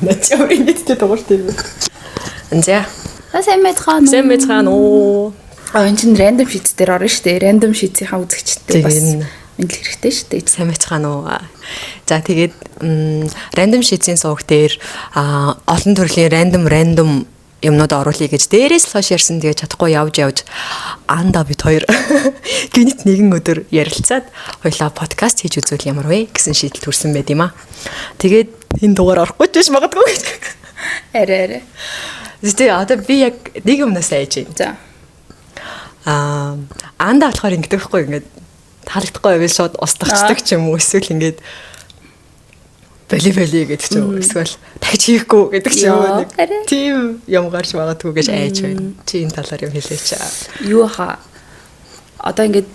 Начаа ингэж дууртай юм. За. Сайн байцгаана уу? Сайн байцгаана уу? Энэ чинь random sheets дээр орно шүү дээ. Random sheets-ийнхаа үзэгчтэй бас мэдлэг хэрэгтэй шүү дээ. Сайн байцгаана уу? За тэгээд random sheets-ийн суваг дээр олон төрлийн random юмнууд оруулъя гэж дээрээс л хойш ярьсан. Тэгээд чадахгүй явж анда бид хоёр гинт нэгэн өдөр ярилцаад хоёлаа подкаст хийж үзвэл ямар вэ гэсэн шийдэл төрсэн байт юм аа. Тэгээд энэ дугаар орохгүй ч биш магадгүй гэж. Арай. Зэтэй одоо би яг нэг юмнаас айж байна. За. Анда болохоор ингэдэг байхгүй ингээд таалагдахгүй байвал шууд устгахчдаг ч юм уу эсвэл ингээд боли гэдэг ч юм уу эсвэл дахиж хийхгүй гэдэг ч юм уу нэг тийм юм гарч магадгүй гэж айж байна. Чи энэ талаар юм хэлээч. Юу хаа. Одоо ингээд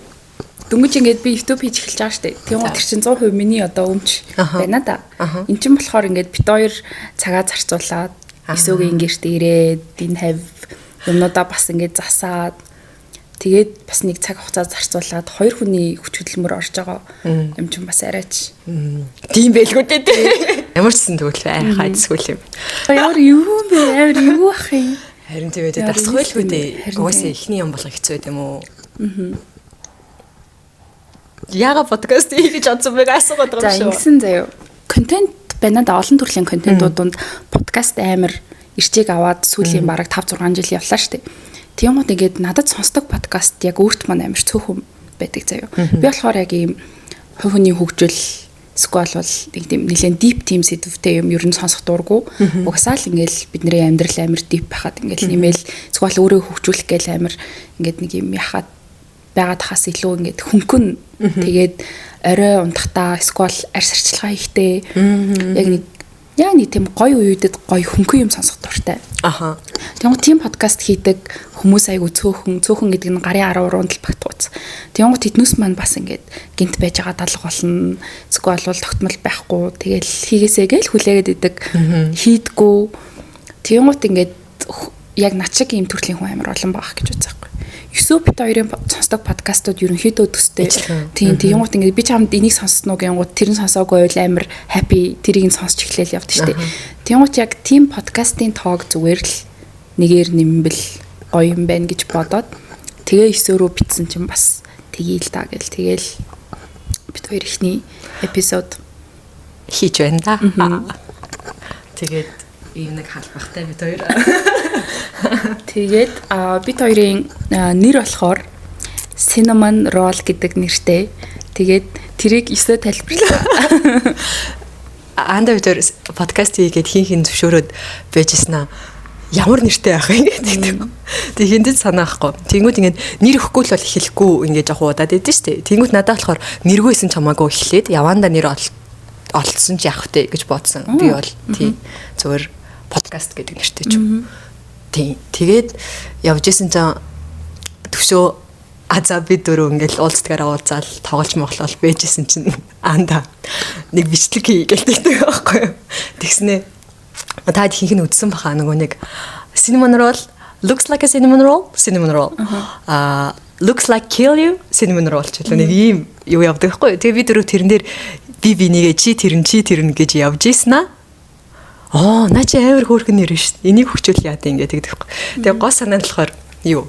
дөнгөж ингээд би YouTube хийж эхэлж байгаа шүү дээ. Тийм уу тэр чинь 100% миний одоо өмч байна да. Эн чинь болохоор ингээд бит хоёр цагаа зарцуулаад эсвөгийн гэрт ирээд энэ хав юмнуудаа бас ингээд засаад тэгээд бас нэг цаг хугацаа зарцуулаад хоёр хүний хүч хөдөлмөр орж байгаа юм чинь бас арайч. Тийм байлгүй дээ. Ямар ч сэн тэгвэл хайцгүй юм. Ямар юу бэ? Амар юу ах юм? Харин тийм ээ дасахгүй л үү. Угаасаа ихний юм болох хэцүү юм уу? Яга подкаст хийж чадсан байг асуугаад байгаа шүү. За ингэсэн заяа. Контент байна да олон төрлийн контентуудад подкаст амар ирчээг аваад сүүлийн бараг 5 6 жил явлаа шүү дээ. Тийм үү тэгээд надад сонсдог подкаст яг өөрт маань амар цөөхөн байдаг заяа. Би болохоор яг ийм хувь хүний хөгжил эсвэл бол нэг тийм нэлээд deep team сэдвтэй юм ер нь сонсох дурггүй. Угсаал ингээл бидний амьдрал амар deep байхад ингээл нэмэл эсвэл өөрөө хөгжүүлэх гээл амар ингээд нэг юм яхаад байгаад хас илүү ингээд хөнгөн тэгээд орой унтахтаа эсвэл арьс арчилгаа хийхдээ яг нэг тийм гоё үеүүдэд гоё хөнгөн юм сонсох дуртай. Аха. Тийм подкаст хийдэг хүмүүс айгу цөөхөн гэдэг нь гарын 10 рунд л багтгууц. Тэнгуут тэднээс маань бас ингээд гинт байж байгаа дадлаг болно. Эсвэл бол тогтмол байхгүй. Тэгэл хийгээсэй гээл хүлээгээд идэг. Хийдгүү. Тэнгуут ингээд яг над шиг ийм төрлийн хүн амар олон байх гэж үзэхгүй. Юсо бит хоёрын сонсдог подкастууд ерөнхийдөө төстэй. Тийм тэнгуут ингээд би чамд энийг сонссноо гэнгუут тэр нь сонсоогүй байл амар happy тэрийг нь сонсч эхлээл явд штэ. Тэнгуут яг тийм подкастын тоог зүгээр л нэгээр нэмбэл гоё юм байна гэж бодоод тэгээ өсөөрөө битсэн чинь бас тгийл та гэл тэгэл бит хоёр ихний эпизод хийж байна да. Тэгээд ийм нэг халбахтай бит хоёр. Тэгээд бит хоёрын нэр болохоор Cinnamon Roll гэдэг нэртэй. Тэгээд тэрийг өсөө тайлбарлаа. Анда бид подкаст хийгээд хин зөвшөөрөөд байжснаа. Ямар нэртэй байх юм гэдэг. Тэг хиндэд санаахгүй. Тэнгүүд ингээд нэр өгөхгүй л бол эхлэхгүй ингээд жоох удаад байдсан шүү дээ. Тэнгүүд надад болохоор нэргүйсэн чамаагүй эхлээд яванда нэр олцсон ч яах вэ гэж бодсон. Би бол тий зөвөр подкаст гэдэг нэртэй ч юм. Тий. Тэгээд явж исэн чинь төвшөө за би дөрөв ингээд уулзтагаараа уулзаал тоглож моглол байжсэн чинь анда нэг бичлэг хийгээл тэгдэг байхгүй юу. Тэгснээ таад хинхэн үдсэн баха нөгөө нэг cinnamon roll looks like a cinnamon roll looks like kill you cinnamon roll ч нэг ийм юу явдаг байхгүй. Тэгээ би дөрөв тэрэн дээр би нэгээ чи тэрэн гэж явж ийсэн аа. Наа чи амар хөөрхөн нэр шүү дээ. Энийг хөгжүүл яа гэдэг ингээд тэгдэг. Тэгээ гоо санаа нь болохоор юу?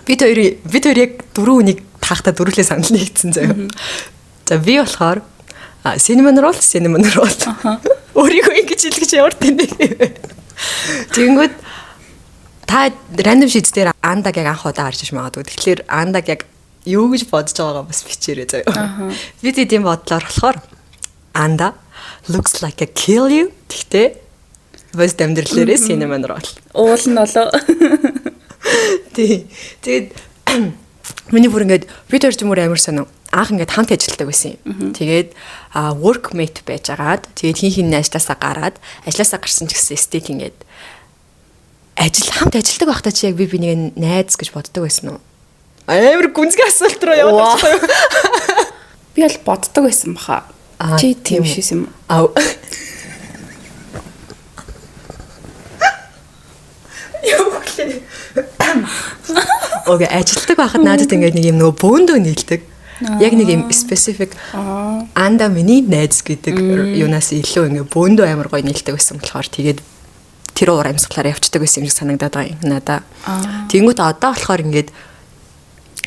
Бид хоёр яг дөрөв үнийг таахта дөрвөлээ санал нэгдсэн заяа. За би болохоор cinnamon roll. Өөрийгөө ингэж хэлгэж ямар тэнэг. Тэгэнгүүт та random sheets дээр андаг яг анх удаа харж магадгүй. Тэгэхээр андаг яг юу гэж бодож байгаагаа бас бичээрэй заяа. Би тийм бодлоор болохоор анда looks like a kill you. Тэгтээ бас амьдралээрээ cinnamon roll. Уул нь болоо. Тэгээд миний бүр ингээд бид хоёр ч мөр амар сонио. Анх ингээд хамт ажилладаг байсан юм. Тэгээд workmate байжгаад тэгээд хин ажлаасаа гараад ажлаасаа гарсан ч гэсэн стик ингээд хамт ажилладаг байхдаа чи яг би нэг найз гэж боддог байсан уу? Амар гүнзгий асуулт руу яваад байгаа юм. Би бол боддог байсан баха. Чи тийм шээс юм. Окей, ажилтдаг байхад надад ингээд нэг юм нөгөө бөөндөө нийлдэг. Яг нэг юм specific анда миний найз гэдэг юунаас илүү ингээ бөөндөө амар гоё нийлдэг байсан болохоор тэгээд тэр уур амьсгалаар явцдаг байсан юм шиг санагдаад байгаа юм надаа. Тэнгүүт одоо болохоор ингээд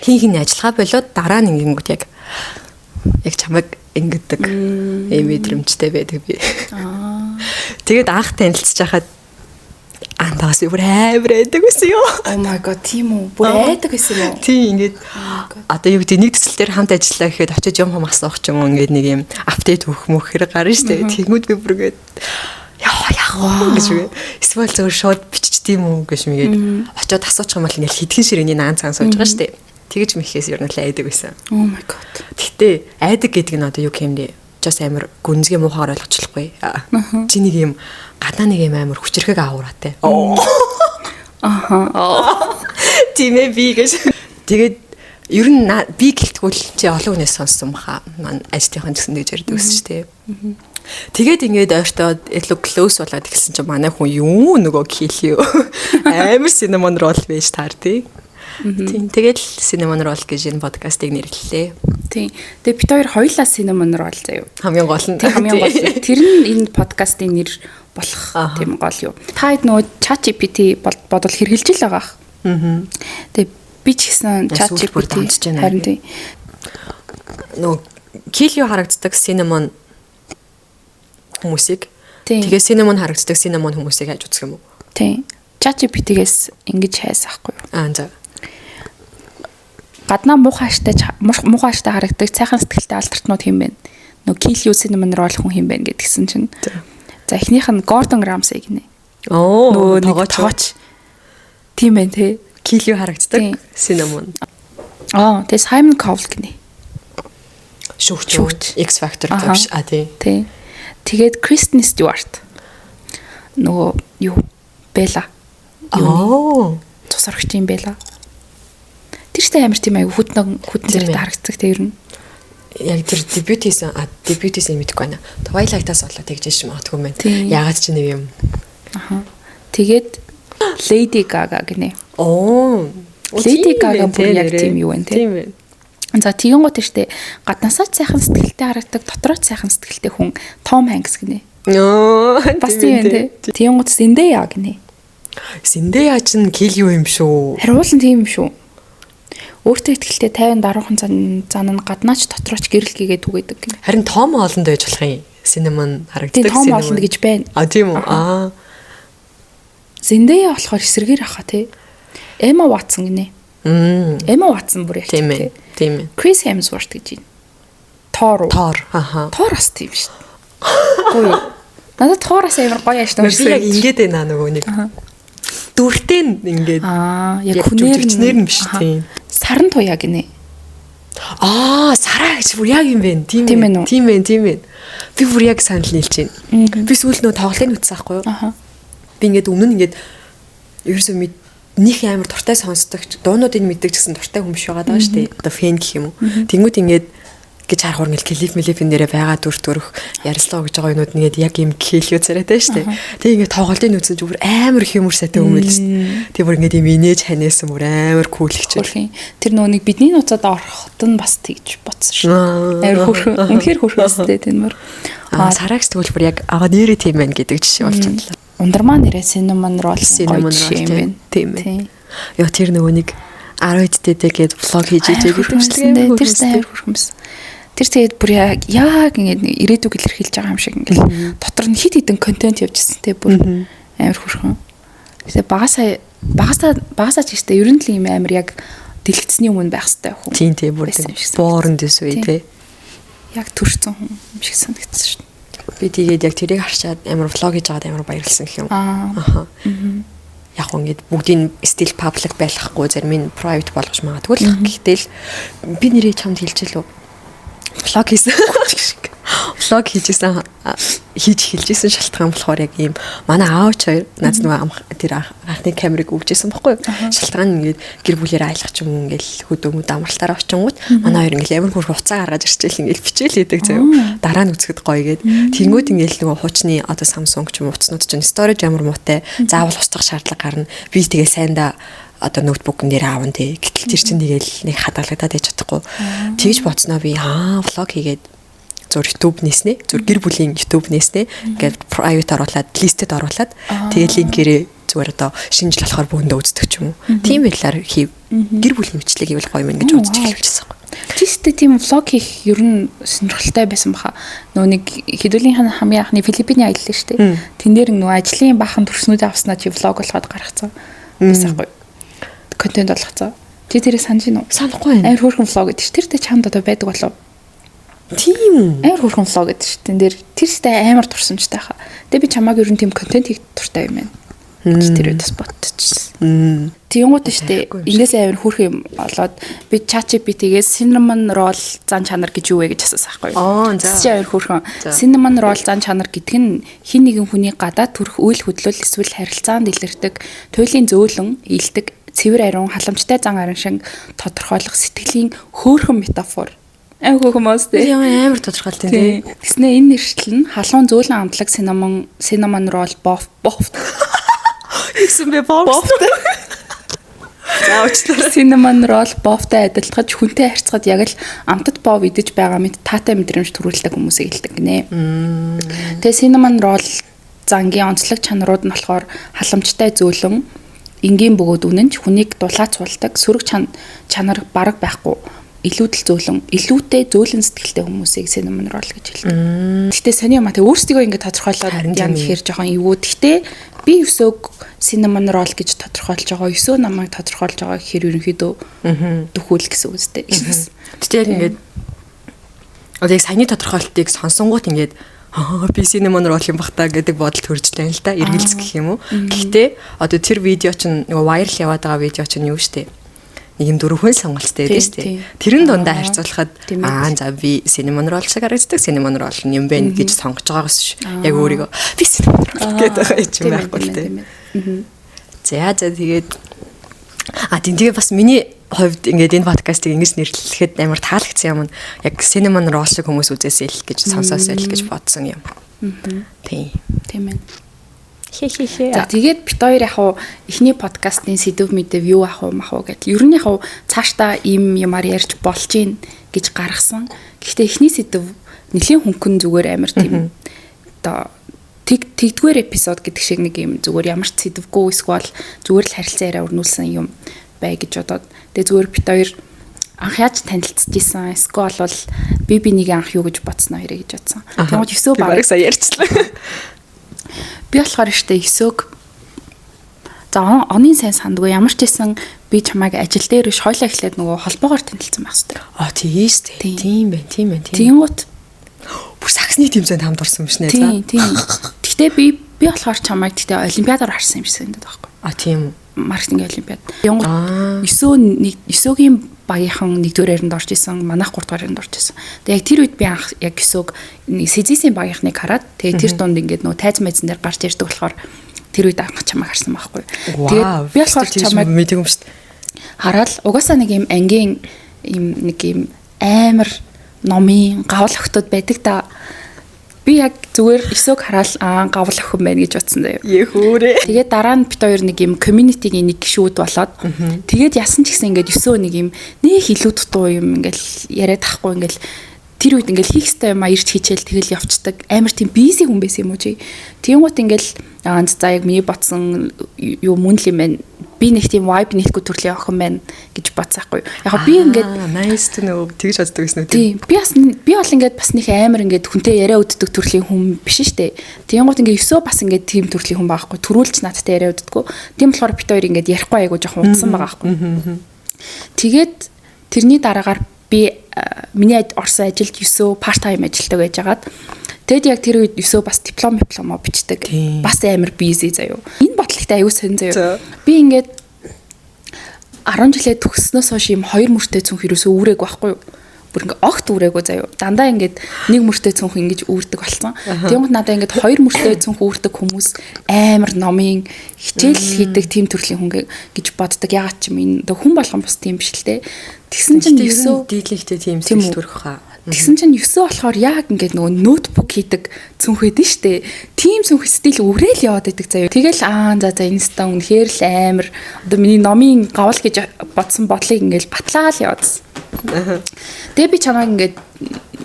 хин ажиллагаа болоод дараа нь ингэнгүүт яг чамайг ингэдэг юм мэдрэмжтэй байдаг би. Тэгээд анх танилцж байхад андаас бүр амар байдаг байсан юу? Oh my god, тийм үү? Бүр айдаг байсан юм уу? Тийм ингээд одоо юу гэдэг нэг төсөл дээр хамт ажиллаа гэхэд очиж юм асуух ч юм уу ингээд нэг юм апдейт өгөх мөх хэрэг гарна шүү дээ. Тэгмүүд би бүр ингээд яах гэж үгүй. Эсвэл зөв шууд биччихдэм үү гэж мэгээд очиод асуучих юм бол ингээд хитгэн ширээний наан цаан сууж байгаа шүү дээ. Тэгэж мэхээс ер нь л айдаг байсан. Oh my god. Гэтэ айдаг гэдэг нь одоо юу юм бэ? Жас амар гүнзгий муухайгаар ойлгочихлохгүй. Чи нэг юм гадаа нэг юм амар хүчрэхэг аавраатай. Тимээ би гэж. Тэгээд ер нь би гэлтгүүл чи олон хүнээс сонссон баха. Ман ажлынхан гэсэн гэж ярьдаг байсан шүү дээ. Тэгээд ингээд ойртоо илүү close болоод эхэлсэн чинь манай хүн юу нөгөө кил юу. Амар cinnamon roll байж таардаг. Тийм тэгэл cinnamon roll гэж энэ подкастыг нэрлэлээ. Тийм. Тэгээ бид хоёр хоёулаа cinnamon roll заяа. Хамгийн гол нь. Хамгийн гол. Тэр нь энэ подкастын нэр болох тийм гол юу. Та хэд нөгөө ChatGPT бодвол хэрэгжилж л байгаа. Тэгээ би ч гэсэн ChatGPT харин тийм. Нөгөө кил юу харагддаг cinnamon хүмүүсийг. Тэгээ cinnamon харагддаг cinnamon хүмүүсийг хайж үзэх юм уу? Тийм. ChatGPT-гээс ингэж хайсаахгүй юу? За. Гаднаа муухайштай харагдаг цайхан сэтгэлтэй алдартнууд хэм бэ? Нөгөө кил юу cinnamon roll хүн хэм бэ гэдгсэн чинь. За эхнийх нь Gordon Ramsay гинэ. Нөгөө тогооч. Тийм байх тий. Кил юу харагддаг cinnamon. Тэгээ Simon Cowell гинэ. Шүүгч X Factor гэж тий. Тэгээд Kristen Stewart. Нөгөө юу? Bella. Тусарагч юм Bella. Тэр ихтэй амар тийм аяг хүдэн зэрэгтэй харагддаг тэр нь. Яг тэр дебютээсэн мэдгүй байна. Twilight-аас болоод тэгж шим магадгүй юм байна. Ягаад ч нэг юм. Тэгээд Lady Gaga гинэ. Lady Gaga бүр яг тийм юу вэ те? Тийм байна. За тэгэн гот штэ гаднасаа сайхан сэтгэлтэй харагдаг, дотроо сайхан сэтгэлтэй хүн Tom Hanks гинэ. Бас тийм те. Тэгэн гот Zendaya гинэ. Zendaya ч кил юу юм шүү. Хариулан тийм юм шүү. Өөртөө ихтэй 50 даруухан зан нь гаднаач дотрооч гэрэлгийгээ түгээдэг гэнэ. Харин Том Холланд байж болох юм. Cinnamon харагддаг Tom Holland гэж байна. Тийм үү? Zendaya болохоор эсрэгээр аха тий. Emma Watson гинэ. Emma Watson бүр яг тийм ээ. Chris Hemsworth гэж байна. Thor. Thor бас тийм шүү. Гоё. Надад Thor-аас амар гоё яаш таарсан. Би яг ингэж байна нөгөө нэг. Дүртэй ингээд яг хүнээр нь биш тийм. Саран туяа гинэ. Сараа гэж бүр яг юм бэ. Тийм ээ. Би бүр яг санал нийлж байна. Би сүүл нөө тоглолтыг үзсэн байхгүй юу? Би ингээд өмнө нь ингээд ерөөсөө нөх амар дуртай сонсдог дуунуудыг мэддэг гэсэн дуртай хүмүүс байгаа даа шүү дээ. Одоо фэн гэх юм уу. Тэнгүүд ингээд гэж харахаар ингээл клип нэрээ байгаа дүрх ярилцлага гэж байгаа юмуд нэгэд яг юм хэлхүү царайтай шүү дээ. Тэг ингээд тоглолтыг үзсэн ч бүр амар хэмэр сайтай хүмүүс л шүү дээ. Тэг бүр ингээд юм инээж ханаас бүр амар кул хичээл. Тэр нөгөө нэг бидний нуцад ороход нь бас тэгж ботсон шүү. Амар хөрхөн үнэхээр хөрхөөстэй тэнмэр. Сарагс тэгвэл бүр яг нэрээ тийм байна гэдэг жишээ болж байна. Ундрмаа нэрээ cinnamon roll юм байна. Тийм ээ. Яа тэр нөгөө нэг 10 дэдэгээд влог хийж ижээ гэдэг тэр сайн хөрхөмс. Тэр тэгээд бүр яг ингээд ирээдүг илэрхийлж байгаа юм шиг ингээд дотор нь хит хитэн контент явжсэн те бүр амар хөрхөн. Тэгээ багасаа ч ихтэй ерөн л юм амар яг дэлгэцний өмнө байх хэрэгтэй хүн. Тийм бүр боорн дэс үе те. Яг төрсөн хүн юм шиг санагдсан шүү дээ. Би тэгээд яг тэрийг харчаад амар влог хийж байгаад амар баярлсан гэх юм. Яг ингээд бүгдийн стил паблик байхгүй зарим нь private болгож магадгүй л гэхдээ л би нэрээ чамд хэлчихлээ. Влог хийсэн. Влог хийжсэн хэлжсэн шалтгаан болохоор яг ийм манай аавч хоёр наад нөгөө тэр анхны камерыг өгчээсэн байхгүй юу? Шалтгаан нь ингээд гэр бүлээр айлах ч юм уу ингээд хөдөөмөд амралтаараа очингууд манай хоёр ингээд амар хурц хуцаа гаргаж ирчихэл ингээд бичээл хийдэг заяа. Дараа нь үзэхэд гоё гээд тэнгууд ингээд нөгөө хуучны одоо Samsung ч юм уу утаснууд ч storage амар муутай заавал устгах шаардлага гарна. Би тэгээ сайндаа одоо ноутбук нэр аавн тий. Гэтэл тэр чинь нэг хадгалагдаад яж чадахгүй. Тэгж бодсноо би влог хийгээд зур YouTube нээснэ. Зур гэр бүлийн YouTube нээснэ. Ингээд private оруулаад, listed оруулаад тэгээд линкээрээ зүгээр одоо шинэ жил болохоор бөөндөө үздэг ч юм уу. Тийм байдлаар хийв. Гэр бүлийн мэтлэг ивэл гоё мэн гэж үзэж эхэлчихсэн юм. Тийштэй тийм влог хийх ер нь сонирхолтой байсан баха. Нөгөө нэг хэдүүлийнх нь хамгийн анхны Филиппиний аялал шүү дээ. Тэн дээр нөгөө ажлын баахан төрснүүд авснаа чи влог болгоод гаргацсан. Байсан гоё. Контент болгоцсон. Чи тэрийг санаж гинөө? Санахгүй байна. Амар хөөрхөн влог гэдэг ш. Тэр дэ чамд одоо байдаг болов? Тийм. Амар хөөрхөн влог гэдэг ш. Тэн дээр тэр сте амар турсамжтай хаа. Тэгээ би чамааг ер нь тийм контент хийх туртай юм байна. Тэр үдээс ботчихсон. Тэнгууд штэ ингээс амар хөөрхөн юм болоод би ChatGPT-гээс cinnamon roll зан чанар гэж юу вэ гэж асуусан байхгүй. За амар хөөрхөн. Cinnamon roll зан чанар гэдэг нь хин нэгэн хүний гадаад төрх үйл хөдлөл эсвэл харилцаанд илэрдэг туйлын зөөлөн, ийдэг, цэвэр ариун, халамжтай зан арын шиг тодорхойлох сэтгэлийн хөөрхөн метафор. Айгуу хүмүүс дээ. Амар тодорхойлт тийм. Тэснэ энэ нэршил нь халуун зөөлөн амтлаг cinnamon roll boft Ихсэн бэ бофт. За өчлөө cinnamon roll boft-тай адилтгаж хүнтэй харьцахад яг л амтд бов идэж байгаа мэт таатай мэдрэмж төрүүлдэг хүмүүсийг хэлдэг гинэ. Тэгээ cinnamon roll зангийн онцлог чанарууд нь болохоор халамжтай зөөлөн, энгийн бөгөөд үнэнч хүнийг дулаацуулдаг сөрөг чанар бараг байхгүй. Илүүдэл илүүтэй зөөлөн сэтгэлтэй хүмүүсийг cinnamon roll гэж хэлдэг. Гэхдээ сони юм а тэг өөрсдөө ингэ тодорхойлоод яа гэхээр жоохон эвгүй. Гэхдээ би өсөөг cinnamon roll гэж тодорхойлж байгаа. Өсөө намайг тодорхойлж байгаа гэхээр ерөнхийдөө дөхүүл гэсэн үгтэй. Тэгтээ яг ингээд одоо яг саяны тодорхойлтыг сонсонгууд ингээд би cinnamon roll юм бах та гэдэг бодол төржлээ л да. Эргэлз гэх юм уу. Гэхдээ одоо тэр видео чинь нөгөө viral яваад байгаа видео чинь юу штэ. Нэг юм дөрвөн сонголттой байдаг шүү дээ. Тэрэн дундаа харьцуулахад за би cinnamon roll шиг харагддаг cinnamon roll юм байна гэж сонгож байгаагаас ш. Яг өөрийгөө би cinnamon roll гэдэг юм байхгүй л дээ. За тэгээд тэгээ бас миний хувьд ингээд энэ подкастыг ингэж нэрлэхэд амар таалагдсан юм. Яг cinnamon roll шиг хүмүүс үзээсэй л гэж сонсоосэй л гэж бодсон юм. Тийм ээ. За тэгээд бит хоёр яг эхний подкастын сэдв мэдэв юу ах уу мах уу гэдэл. Ер нь яг цаашдаа ийм юмар ярьж болж гин гэж гаргасан. Гэхдээ эхний сэдв нэлийн хөнгөн зүгээр амар тийм одоо тэгдгээр эпизод гэдэг шиг нэг юм зүгээр ямар ч сэдвгүй эсвэл зүгээр л харилцан яриа өрнүүлсэн юм бай гэж бодоод. Тэгээд зүгээр бит хоёр анх яаж танилцж исэн эсвэл бол би нэг анх юу гэж бодсноо хэрэг гэж бодсон. Тэгмээд өсөө бараг сая ярьчлаа. Би болохоор штэ өсөөг за оны сайн сандгүй ямар ч байсан би чамайг ажил дээр биш хойлоо эхлээд нөгөө холбоогоор танилцсан байх хэвээр. Тийм штэ. Тийм байна. Тэнгуут бүр саксны тэмцээнд хамт орсон юм шнэ за. Тийм. Гэхдээ би болохоор чамайг тэгтээ олимпиадаар харсан юм шиг санагдаад байхгүй. Тийм үү. Маркетинг олимпиад. Тэнгуут өсөөгийн багийнхан нэгдүгээр яринд орж исэн, манайх 3 дугаар яринд орж исэн. Тэгээ яг тэр үед би анх яг өсөөг сэзисийн багийнхныг хараад тэгээ тэр дунд ингээд нөө тайз майзан дээр гарч ирдэг болохоор тэр үед анх чамайг харсан байхгүй. Тэгээд би болохоор чамайг мэддэг юм шүү дээ. Хараад угаасаа нэг юм ангийн нэг юм амар номын гавл охтууд байдаг та. Би яг зүгээр өсөөг хараал гавл охин байна гэж утсан заяа. Хөөрэ. Тэгээд дараа нь бит хоёр нэг юм community-гийн нэг гişүүд болоод тэгээд ясан ч гэсэн ингээд өсөө нэг юм нэг илүү дутуу юм ингээд яриад ахгүй ингээд тэр үед ингээд хийх ёстой юм ирж хийчихэл тэгэл явцдаг. Амар тийм busy хүн байсан юм уу чи. Тэнгуут ингээд за яг миний бодсон юу мөн л юм байна. Би нэг тийм vibe нийлэхгүй төрлийн охин байна гэж бодсаахгүй. Яг би ингээд nice to know тэгж боддог гэсэн үү. Тийм. Би бол ингээд бас нэг амар ингээд хүнтэй яриа өддөг төрлийн хүн биш штэ. Тэнгуут ингээд өсөө бас ингээд тийм төрлийн хүн байхгүй. Төрүүлж надтай яриа өддөггүй. Тийм болохоор бит хоёр ингээд ярихгүй айгу жоохон утсан байгаа байхгүй. Тэгээд тэрний дараагаар би миний орсон ажилд өсөө part time ажилтдаг байжгаад тэгэд яг тэр үед өсөө бас дипломоо бичдэг. Бас амар busy заяо. Энэ бодлоготой аюу сэн заяо. Би ингээд 10 жилээ төгснөөс хойш юм 2 мөртэй цүнх ерөөсөө үүрэг байхгүй юу? Бүр ингээд огт үүрэггүй заяо. Дандаа ингээд 1 мөртэй цүнх ингэж үүрдэг болсон. Тэгмэд надаа ингээд 2 мөртэй цүнх үүрдэг хүмүүс амар номын хичээл хийдэг тийм төрлийн хүн гэж боддог. Ягаад ч юм энэ хүн болгон бас тийм биш л те. Тэгсэн чинь өсөө дийлэнхтэй тийм сэтгэл төрөх хаа. Тэгсэн чинь 9 болохоор яг ингээд нөгөө ноутбук хийдэг цүнх байдэн штэ. Тим цүнх стил өврэл яваад байдаг заяа. Тэгэл за инста үнэхээр л амар одоо миний номын гавл гэж бодсон бодлыг ингээд батлаа л яваадсан. Тэгээ би чамайг ингээд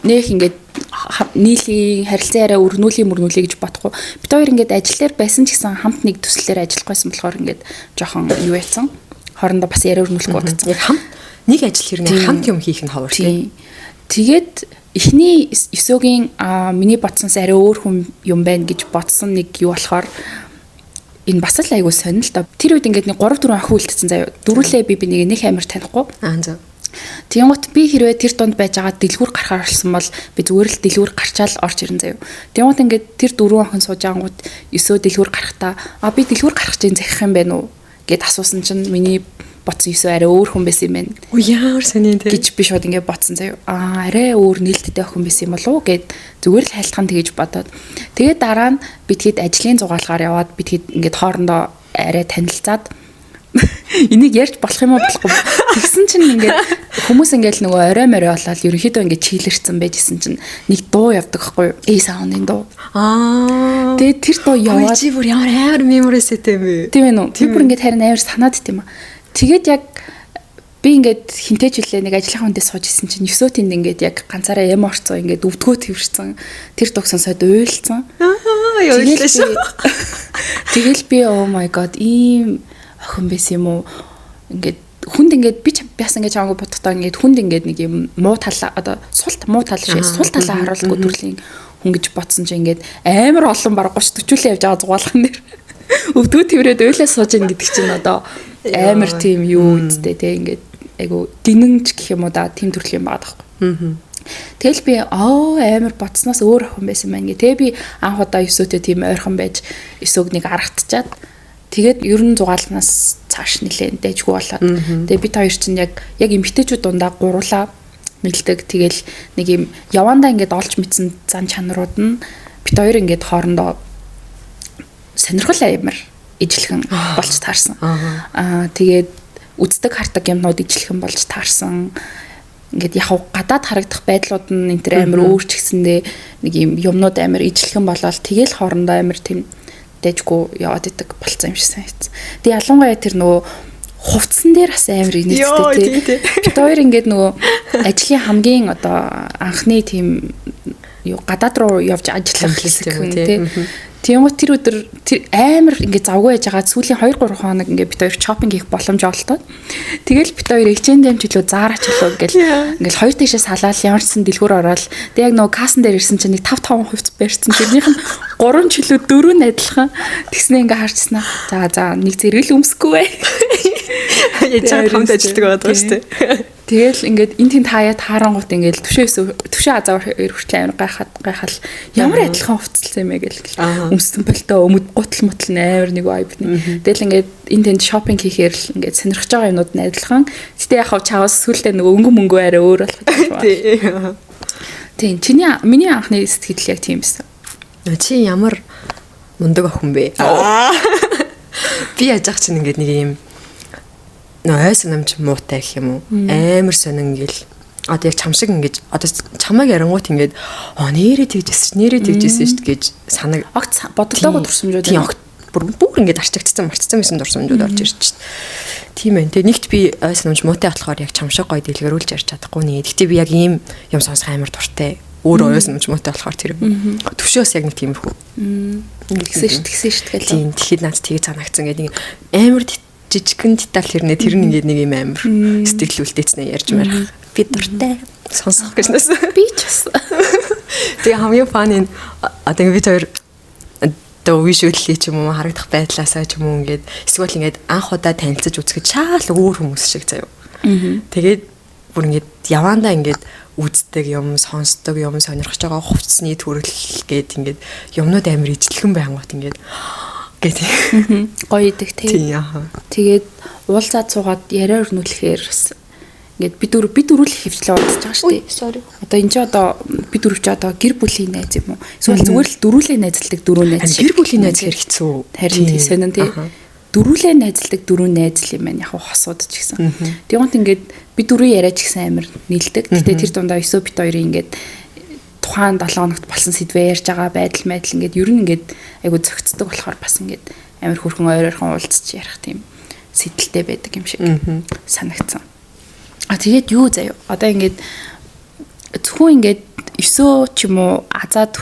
нөх ингээд нийлийн харилцан яриа өрнүүлээ гэж бодохгүй. Бид хоёр ингээд ажиллаар байсан ч гэсэн хамт нэг төслөөр ажиллах байсан болохоор ингээд жоохон юу яцсан. Хоорондоо бас яриа өрнүүлэхгүй бодсон. Яг хамт нэг ажил хэрнээ хамт юм хийх нь ховор тий. Тэгээд эхний 9-гийн миний бодсоос арай өөр хүн юм байна гэж бодсон нэг юу болохоор энэ бас л айгүй сонир л да. Тэр үед ингээд нэг 3-4 охин үлдсэн заяа. Дөрүлээ би нэг амар танихгүй. За. Тэнгуут би хэрвээ тэр донд байж байгаа дэлгүүр гарахаар болсон бол би зүгээр л дэлгүүр гарчаал орж ирэн заяа. Тэнгуут ингээд тэр 4 охин сууж ангууд 9 дэлгүүр гарахтаа би дэлгүүр гарах чинь захих юм байна уу гэд асуусан чинь миний бодсон 9 арай өөр хүн байсан юм байна. Яар сонин тий. Гэж би шууд ингээд бодсон заяа. Арай өөр нээлттэй охин байсан юм болов уу гэд зүгээр л хайлтхан тэгэж бодоод. Тэгээд дараа нь би тэгэд ажлын зугаалгаар яваад би тэгэд ингээд хоорондоо арай танилцаад энийг ярьж болох юм уу болохгүй. Тэгсэн чинь ингээд хүмүүс ингээд нөгөө орой морой болоод ерөнхийдөө ингээд чийлэрсэн байжсэн чинь нэг дуу явдаг байхгүй юу? A-Sound-ын дуу. Тэгээд тэр дуу яваад чи бүр ямар мемориэстэй юм бэ? Тийм ээ. Тэр бүр ингээд харин амар санаад тийм аа. Тэгээд яг би ингээд хинтэж үлээ нэг ажлынхаа хүндээ сууж исэн чинь 9 тэнд ингээд яг ганцаараа эм орцсон ингээд өвдгөө твэрсэн. Тэр дуу сонсоод уйлцсан. Ёоллаа шүү. Тэгэл би oh my god ийм охин байсан юм уу? Ингээд хүнд ингээд би бас ингээд чамаагүй бодохдоо ингээд хүнд ингээд нэг юм муу талаа одоо муу тал шээ сул талаа харуулгүй төрлийн хүн гэж бодсон чинь ингээд амар олон баг 30 40 явж байгаа зугаалхан нэр өвдгөө тврээд уйлаа сууж ийн гэдэг чинь одоо амар тийм юу үсттэй те ингээд айгу гинэнч гэх юм уу да тийм төрлийн юм байгаа байхгүй. Тэгэл би амар бодсноос өөр охин байсан маань гэ. Тэгээ би анх удаа 9-тэй тийм ойрхон байж 9-г нэг аргатчаад тэгээд ер нь зугаалнаас цааш нилээн дэжгүй болоод тэгээд бид хоёр чинь яг эмгтээчүүд дундаа гурлаа мэлдэг. Тэгэл нэг юм явандаа ингээд олж мэдсэн зан чанарууд нь бид хоёр ингээд хоорондоо сонирхол амар ижлэхэн болж таарсан. Тэгээд үздэг хартаг юмнууд ижлэхэн болж таарсан. Ингээд яг гадаад харагдах байдлууд нь энэ төр амар өөрч гисэндээ нэг юм юмнууд амар ижлэхэн болоод тэгэл хоорондоо амар тийм дэжгүй яваад идэг болцсон юм шиг санагдсан. Тэгээ ялангуяа тэр нөгөө хувцсан дээр бас амар инээдтэй тий. Бид хоёр ингээд нөгөө ажлын хамгийн одоо анхны тийм юу гадаад руу явж ажиллах хэсэг юм тий. Тэнгуут тэр өдөр тэр амар ингээд завгүй яж байгаа сүүлийн 2-3 хоног ингээд бид хоёр шопинг хийх боломж олдоо. Тэгэл бид хоёр H&M ч лөө Zara ч лөө ингээл хоёр тишээ салаал ямар ч сан дэлгүүр ороод тэг яг нөгөө кассан дээр ирсэн чинь нэг 5-5 хувьц барьсан. Тэрнийх нь 3 ч лөө 4 адилхан. Тэгснээ ингээд харчихснаа. За нэг зэрэгэл өмсөхгүй бай. Яжаа хамт ажилладаг байдаг шүү дээ. Тэгэл ингээд энэ тийм таяа таарангууд ингээд төвшөө азаар хүртэл амар гайхал ямар адилхан хувцалсан юм бэ гэл өмссөн болтоо гутал мутал амар нэг vibe. Тэгэл ингээд энэ тэнд шопинг хийхээр л ингээд сонирхож байгаа юмнууд нь адилхан. Гэтэ яг чаваас сүлдээ нөгөө өнгө мөнгөө арай өөр болох байна. Тийм миний анхны сэтгэл яг тийм байсан. Чи ямар мундаг охин бэ? Би яаж ах чинь ингээд нэг юм ойс намч муутай гэх юм уу амар сонин ингээл одоо яг чам шиг ингэж одоо чамайг ярангуут ингээд нэрээ тэгжсэн шүү гэж санаг огт бодолтойгоо дурсамжууд тийм бүр ингээд арчигдсан марцсан байсан дурсамжууд орж ирж шít. Тийм ээ. Тэгээ нэгт би ойс намч муутай болохоор яг чам шиг гоё дэлгэрүүлж ярьж чадахгүй нэ. Гэтэ би яг ийм юм сонсох амар дуртай. Өөр ойс намч муутай болохоор тэр төвшөөс яг нэг тиймэрхүү. Тэгсэн шүү гэл. Тийм тэгэхэд наад тийг санагдсан гэдэг амар жижигхэн деталь хэрнээ тэр нь ингээд нэг юм амар сэтгэл үлдээцнээ ярьж марах. Би дуртай сонсох гэснээс би ч бас. Тэгээ хамгийн фан энэ одоо бид хоёр одоо вишүүлээ ч юм уу харагдах байдлаасаа ч юм уу ингээд эсвэл ингээд анх удаа танилцаж үзэхэд шаал өөр хүмүүс шиг заяа. Тэгээд бүр ингээд явандаа ингээд үздэг юм, сонсдог юм, сонирхож байгаа хувцсны төрөл гээд ингээд юмнууд амар ижлэхэн байнгут ингээд гэдэг. Гоё идэг тийм. Тэгээд уулзаад суугаад яриа өрнүүлэхээр ингээд бид дөрөв л хөвчлээ удаж байгаа шүү дээ. Sorry. Одоо энэ ч одоо бид дөрөв ч одоо гэр бүлийн найз юм уу? Эсвэл зүгээр л дөрүүлээ найзалдаг дөрөв найз. Гэр бүлийн найз хэр хэцүү. Харин тийм сонин тий. дөрүүлээ найзалдаг дөрөв найзл юм байна. Яг хосууд ч гэсэн. Тэгвэл ингээд би дөрөв яриач гэсэн амар нийлдэг. Гэтэ тэр дундаа өсөө бит хоёрын ингээд тухайн 7 хоногт болсон сэдвээ ярьж байгаа байдал ингээд ер нь ингээд айгу зөгцдөг болохоор бас ингээд амар хөрхөн ойрхон уулзч ярих тийм сэдэлтэй байдаг юм шиг санагдсан. Тэгээд юу заяа. Одоо ингээд зөвхөн ингээд 9 ч юм уу азаад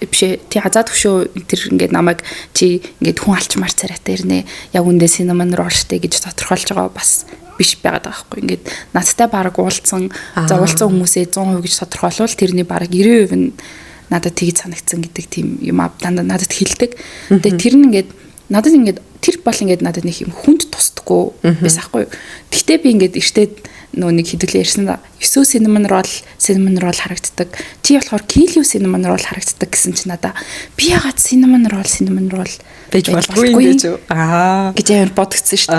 бишээ тий азаад хөшөө тэр ингээд намайг чи ингээд хүн алчмаар царайтай ирнэ. Яг үндэ cinnamon roll штэ гэж тодорхойлж байгаа бас биш байгаад байгаа байхгүй. Ингээд надтай баг уулзсан зовлцсон хүмүүсээ 100% гэж тодорхойлвол тэрний баг 90% нь надад тгийж санагдсан гэдэг тийм юм дандаа надад хэлдэг. Тэгээ тэр нь ингээд надад ингээд тэр бол ингээд надад нэг юм хүнд тусдаггүй байсан байхгүй. Гэхдээ би ингээд иртээд нөө нэг хэдүүлээ ярьсан да. 9 cinnamon roll харагддаг. Чи болохоор kilo cinnamon roll харагддаг гэсэн чи надаа би ягаад cinnamon roll байж болохгүй юм гэж гэж амар бодгдсон шүү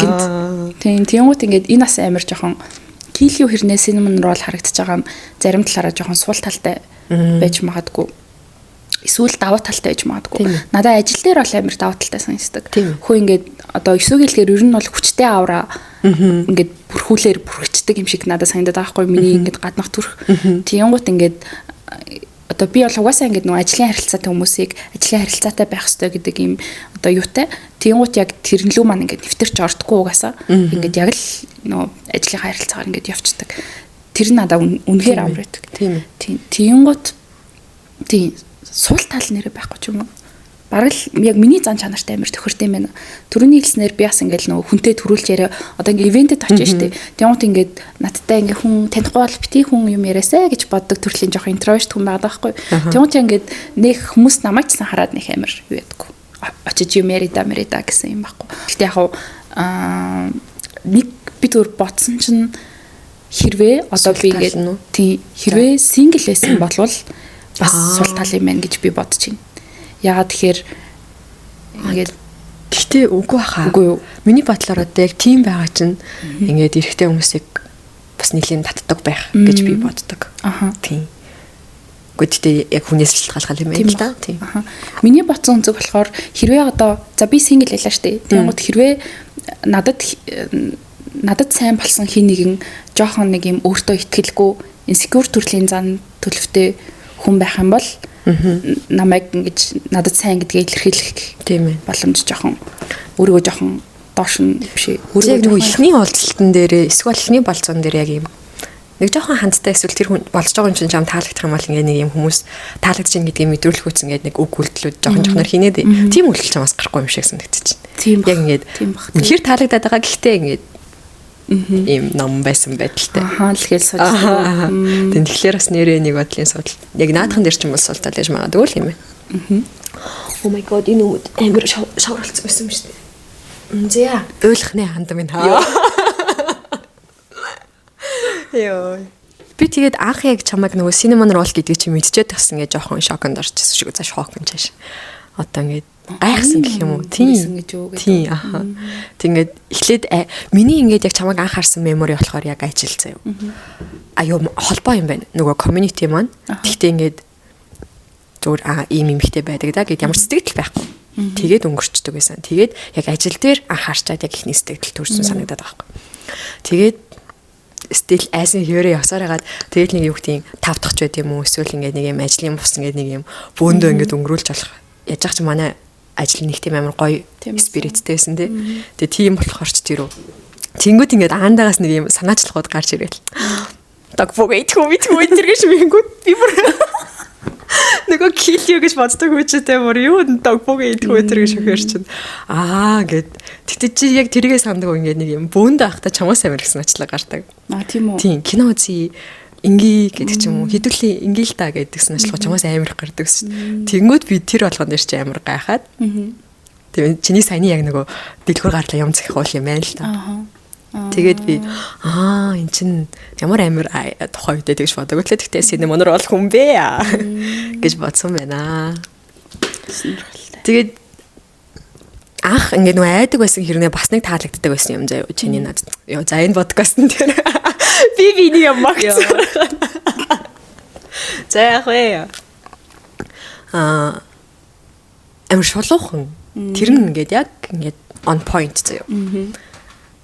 дээ. Тийм ингээд энэ бас амар жоохон kilo хэрнээ cinnamon roll харагдаж байгаа нь зарим талаараа жоохон суул талтай байж магадгүй. Эсвэл давуу талтай байж магадгүй. Надаа ажил дээр бол амар давуу талтай санагддаг. Хөө ингээд одоо 9 гэлгээр ер нь бол хүчтэй авраа ингээд бүрхүүлээр бүрхэгчдэг юм шиг надад санагдаад байгаа хгүй миний ингээд гаднах төрх. Тиймгут ингээд одоо би бол угаасаа ингээд нөгөө ажлын харилцаатай хүмүүсийг ажлын харилцаатай байх хэрэгтэй гэдэг юм одоо юутай. Тиймгут яг тэрнлүү маань ингээд нэвтэрч ордггүй угаасаа ингээд яг л нөгөө ажлын харилцаагаар ингээд явцдаг. Тэр нь надад үнэхээр амар байдаг. Тиймгут тийм суул тал нэрэ байхгүй ч юм уу. Бараг л яг миний зан чанартай амар тохиртой юм байна. Төрөний хэлснээр би бас ингээл нөгөө хүнтэй төрүүлж яриа одоо ингээ ивентэд очиж штэ. Тэгмут ингээд надтай ингээ хүн танихгүй бол бити хүн юм яриасаа гэж боддог төрлийн жоох интроверт хүн байгаа байхгүй. Тэгмут ингээд нэг хүмүүс намайг ч сан хараад нэг амар юу яддаг. Очиж юм ярида гэсэн юм байхгүй. Гэтэ яг нэг би түр ботсон чинь хэрвээ одоо би ингээд тий хэрвээ сингл байсан болвол бас сул тал юм байна гэж би бодож байна. Яагаад тэгэхээр ингээд гэхдээ үгүй хаа. Үгүй юу. Миний бодлоор одоо яг тийм байгаа чинь ингээд эрэгтэй хүмүүсийг бас нэлийн татдаг байх гэж би боддог. Тийм. Гэхдээ яг хүнээс шалтгаалгал юм байна л да. Тийм. Миний бодсон зүг болохоор хэрвээ одоо за би сингл байлаа штэ. Тэгмэд хэрвээ надад сайн болсон хин нэгэн жоохон нэг юм өөртөө итгэлгүй insecure төрлийн зан төлөвтэй хүн байх юм бол намайг ингэж надад сайн гэдгээ илэрхийлэх тийм ээ боломж жоохон өөрийгөө жоохон доош нь биш өөрийгөө нөгөө ихний уулзалтан дээр эсвэл ихний болцоон дээр яг юм нэг жоохон хандтай эсвэл тэр хүн болж байгаа юм чинь жам таалагдах юм бол ингээ нэг юм хүмүүс таалагдж ин гэдгийг мэдрүүлэх үс ингээ нэг үг үйлдэлүүд жоохон жоохноор хийнээд тийм үйлдэл ч бас гарахгүй юм шиг санагдчих. Тийм яг ингээд үнэхээр таалагдаад байгаа гэхдээ ингээд ийм ном байсан байдалтай. Л хэл судалгаа. Тэгэхээр бас нэрээ нэг бодлын судал. Яг наадхан дээр ч юм уу суултал яж магадгүй л юм байна. Oh my god энэ үд амар шавралцсан байсан юм шүү дээ. Зя ойлгох нэ ханд минь хаа. Йоо. Би тэгээд анх яг чамайг нөгөө cinnamon roll гэдэг чи мэдчихэд бас ингээ жоохон шоконд орчихсон шиг за шок юм чааш. Одоо ингээ гайхсан гэх юм уу? Тийм гэж юу гэдэг. Тийм аа. Тэгээд эхлээд миний ингээд яг чамайг анхаарсан мемори болохоор яг ажил заяа. Аюу холбоо юм байна. Нөгөө community маань. Тэгтээ ингээд зүгээр ийм ихтэй байдаг да гэд ямар сэтгэл байхгүй. Тэгээд өнгөрчдөг байсан. Тэгээд яг ажил дээр анхаарчаад яг ихний сэтгэл төрсөн санагдаад байгаа байхгүй. Тэгээд стил айсан хөрөө явсаар хагаад тэгээд нэг юу гэдгийг тавдах ч байд юм уу? Эсвэл ингээд нэг юм ажлын бус ингээд нэг юм бөөндөө ингээд өнгөрүүлж болох. Яаж ч манай ажил нэг тийм амар гоё спириттэй байсан тий. Тэгээ тийм болохоор ч тэрөө. Тэнгүүд ингээд аандагаас нэг юм санаачлахууд гарч ирээл. Даг богейтгүй тэргэж мингүүд би бүр нөгөө килио гэж боддог хүчтэй бүр юу даг богейтгүй тэргэж шөхөр чинь. Гэд. Тэгтээ чи яг тэргээ санддаг ингээд нэг юм бөөндөө ахта чамаас амар их санаачлаа гардаг. Тийм үү. Тийм кино үзье. Инги гэдэг ч юм уу хэдүүлээ ингээл та гэдгсэн ажиллах чамаас амар их гардаг шүү. Тэнгүүд би тэр болгоон дээр чи амар гайхаад. Тэгээд чиний саяны яг нөгөө дэлгүр гарлаа юм зэх уул юм байна л та. Тэгээд би эн чин ямар амар тухай үедээ тэгж бодог үлээ тэгтээ cinnamon roll хүн бэ гэж бодсон байна. Тэгээд анх ингээд нөгөө айдаг байсан хэрнээ бас нэг таалагддаг байсан юм заяа чиний надад. Йоо за энэ подкастн дээр би нэг юм магц. За яг вэ. Амар шулуухан. Тэр нь ингээд яг ингээд on point заяа.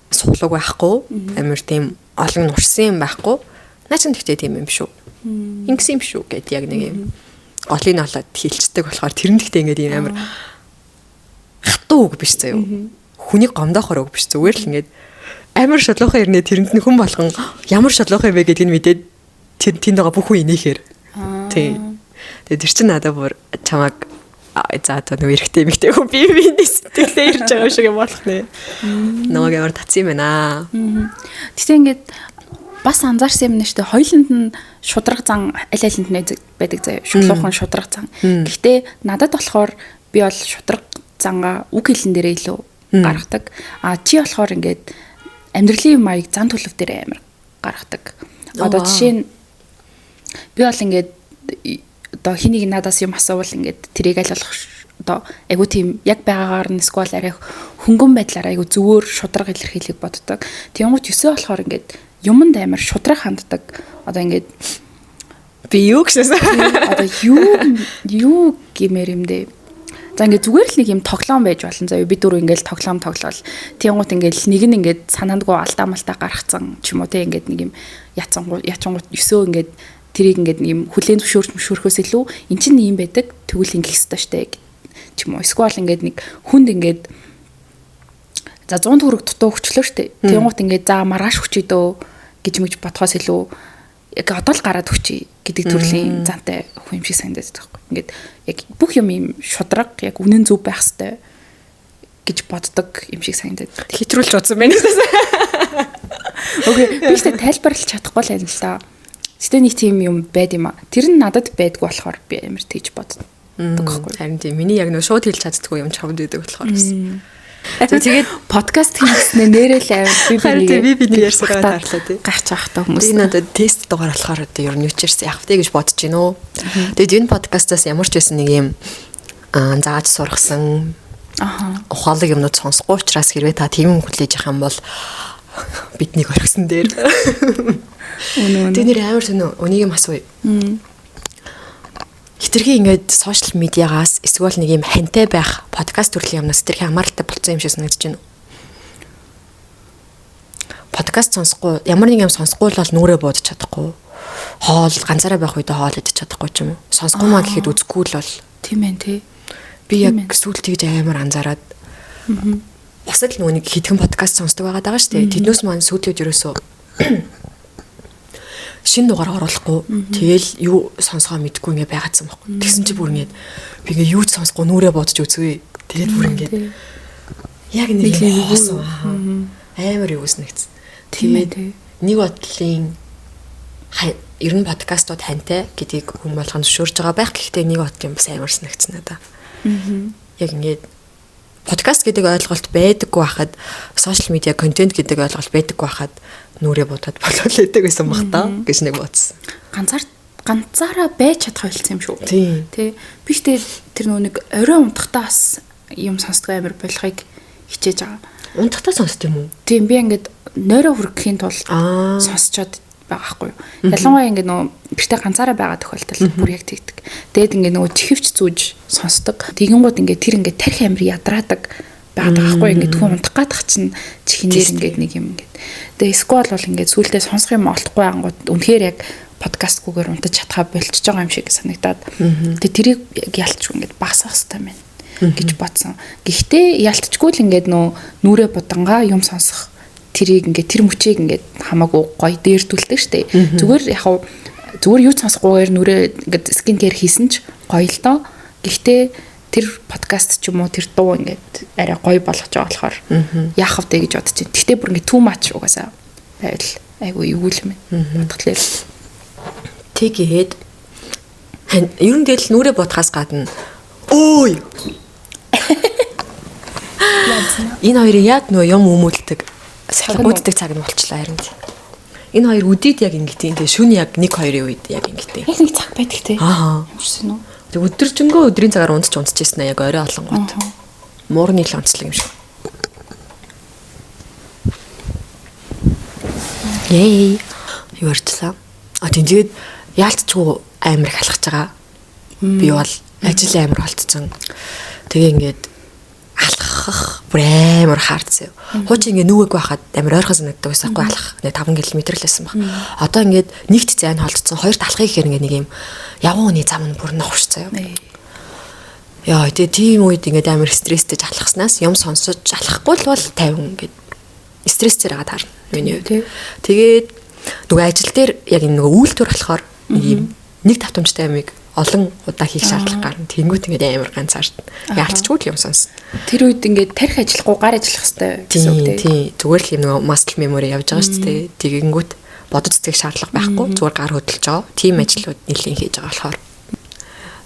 Суулаг байхгүй, амар тийм олон нурсан юм байхгүй. Наач нэгтэй тийм юм шүү. Ингэсэн юм шүү гэд яг нэг юм. Голыг олоод хилчдэг болохоор тэр нь гэхдээ ингээд юм амар хатуу үг биш заяа. Хүний гомдоохор үг биш. Зүгээр л ингээд амар шодлоохон ирнэ тэрэнд нь хүн болгон ямар шодлоохон юм бэ гэдгийг мэдээд тэнд байгаа бүх хүн инээхээр. Тийм. Тэгээд тэр чинь надад бүр чамаг за одоо нөгөө эрэгтэй эмэгтэй хүн биений сэтгэлээ ирж байгаа юм шиг юм болох нэ. Нөгөө ямар татсан юм байна. Тэгтээ ингээд бас анзаарсан юм нэштэй хоёуланд нь шудраг зан аль алинд нь байдаг заяа. Шулуухан шудраг зан. Гэхдээ надад болохоор би бол шудраг зангаа үг хэлэн дээрээ илүү гаргадаг. Чи болохоор ингээд амьдралын маяг зан төлөв дээр амар гаргадаг. Одоо жишээ нь би бол ингээд одоо хэнийг надаас юм асуувал ингээд тэрийг аль болох одоо айгу тийм яг байгаагаар нь эсвэл арай хөнгөн байдлаар айгу зөвөр шудраг илэрхийлэх боддог. Тэнгуут өсөө болохоор ингээд юмд амар шудраг ханддаг. Одоо ингээд би юу гэсэн одоо юу гэмээр юм дээ. За ингээд зүгээр л нэг юм тоглоом байж болно. За бид дөрөв ингээд тоглоом тоглоол. Тэнгуут ингээд нэг нь ингээд санаандгүй алдаа малтаа гаргацсан ч юм уу те ингээд нэг юм яцангууд өсөө ингээд тэрийг ингээд нэг юм хүлээн зөвшөөрөхөөс илүү эн чинь юм байдаг тэгвэл ингэх ёстой штэ ч юм уу. Эсвэл ингээд нэг хүнд ингээд за 100 төгрөг дутуу өгчлөө штэ. Тэнгуут ингээд за маргааш өгчий дөө гэж мэж бодхоос илүү яг одоо л гараад өгчий гэдэг төрлийн зантай хүн юм шиг санагдаад байгаа юм. Ингээд яг бүх юм ийм шудраг яг үнэн зөв байх хэвээр гэж боддог юм шиг санагдаад. Хитрүүлж бодсон байна. Окей, би ч тайлбарлаж чадахгүй л юм л та. Гэтэ нэг тийм юм байд юм а. Тэр нь надад байдгүй болохоор би амар тэгж боддог байхгүй. Харин тийм миний яг нөө шууд хэлж чаддгүй юм чавд байдаг болохоор гэсэн. Тэгээд подкаст хийснээр нэрэл амар би ярьсараа таарлаа тий. Гахч ахтай хүмүүс. Би надад тест дугаар болохоор одоо ер нь юучэрс яах вэ гэж бодож байна уу. Тэгээд энэ подкастаас ямар ч байсан нэг юм зааж сургасан ухаалаг юмнууд сонсохгүй учраас хэрвээ та тийм хүлээж авах юм бол биднийг орхисон дээр. Тэр нэр амар сонио өнийг юм асууя. Хитрхи ингээд сошиал медиагаас эсвэл нэг юм хантай байх подкаст төрлийн юмнаас хитрхи хамааралтай болцсон юм шиг санагдаж байна. Подкаст сонсохгүй ямар нэг юм сонсохгүй бол нүрээ буудаж чадахгүй. Хоол ганцаараа байх үедээ хоол идэж чадахгүй ч юм уу. Сонсохгүй маа гэхэд үзэхгүй л бол. Тийм ээ тий. Би яг сүүлд тэгж амар анзаараад. Бас л нүг хитгэн подкаст сонсдог байгаа шүү дээ. Тэднээс маань сүүлдээ ерөөсөө шинэ дугаар оруулахгүй. Тэгэл юу сонсгоо мэдгүй ингээ байгаадсан байхгүй. Тэгсэн чи бүр ингээд би ингээ юу ч сонсохгүй нүрээ бодож үзье. Тэгээд бүр ингээд яг нэг юм хоосон. Амар юу гэснэгц. Тэгээд нэг бодлын ер нь подкастууд хантай гэдгийг хүн болгоно зөвшөөрж байгаа байх. Гэхдээ нэг бодлын бас амар санагдсан надаа. Яг ингээд подкаст гэдэг ойлголт байдаггүй байхад сошиал медиа контент гэдэг ойлголт байдаггүй байхад нүрээ бодоод болоод лээдэг байсан баг та гэж нэг бодсон. Ганцаараа байж чадах байлцсан юм шүү. Тий. Би ч тэр нэг орой унтахтаа бас юм сонсдог амар болохыг хичээж байгаа. Унтахтаа сонсд юм уу? Тийм би ингээд нойроо хүргэхийн тулд сонсчоод байгаа хгүй. Ялангуяа ингээд биштэй ганцаараа байгаа тохиолдолд бүр яг тэгдэг. Дээд ингээд чихвч зүүж сонсдог. Тэгэнгүүт ингээд тэр ингээд тарих амир ядраадаг байгаа хгүй. Ингээд хүн унтах гадах чинь чихнээр ингээд нэг юм ингээд. Тэгээ сквал бол ингээд сүултээ сонсох юм олохгүй ангууд үнэхээр яг подкастгүйгээр унтаж чадхаа болчихж байгаа юм шиг санагдаад. Тэгээ тэрийг яг ялчгүй ингээд багасгах хэрэгтэй байна гэж бодсон. Гэхдээ ялтчгүй л ингээд нүрээ будангаа юм сонсох тэрийг ингээд тэр мөчийг ингээд хамаагүй гоё дээрдүүлдэг штэ. Зүгээр яг зүгээр юу сонсохгүйгээр нүрээ ингээд скин кэр хийсэн ч гоё л доо. Гэхдээ тэр подкаст ч юм уу тэр дуу ингээд арай гоё болгож байгаа болохоор яах вэ гэж бодож байна. Гэхдээ бүр ингээд too much угаасаа байвал айгу эвгүүл юм байна. Бодглоо. Тэгээд ер нь тэгэл нүрээ бодхаас гадна өөй энэ хоёрын яг нөө юм өмүүлдэг үүддэг цаг нь болчлаа харин. Энэ хоёр үдид яг ингэдэг. Тэгээ шүн яг 1-2-ийн үед яг ингэдэг. Яг нэг цаг байдаг те. Ямарсан уу? Тэг өдөржингөө өдрийн цагаар унтчихсан яг орой олонгууд. Муурны л онцлог юм шиг. Яй. Юу ярьчлаа? Тэгээд яалтчгүй амар их алхаж байгаа. Би бол ажил амар болцсон. Тэгээ ингээд алхах алхах бүр амар хаарцсан. Хуучин ингээ нүгэг байхад амар ойрхон санагддаг байсаахгүй алхах. Нэг 5 км л байсан баг. Одоо ингээд нэгт зайн холдсон, хоёрт алхах гэхээр ингээ нэг юм явган хүний зам нь бүр нохшцоо. Яа, тийм үед ингээд амар стресстэй алхаснаас юм сонсож алхахгүй л бол 50 ингээд стрессээр байгаа таарна. Миний хувьд. Тэгээд нөгөө ажил дээр яг энэ нөгөө үйлдвэр болохоор ийм нэг давтамжтай амиг олон удаа хийх шаардлага гарна. Тэнгүүт ингээд амар ганцаард яалтчгүй л юм сонсно. Тэр үед ингээд тарих ажиллахгүй гар ажиллах хэрэгтэй гэсэн үг тийм. Зүгээр л юм нөгөө muscle memory явж байгаа шүү дээ. Тэгэнгүүт бодож үзэх шаардлага байхгүй. Зүгээр гар хөдөлж байгаа. Тим ажлууд нэлийн хийж байгаа болохоор.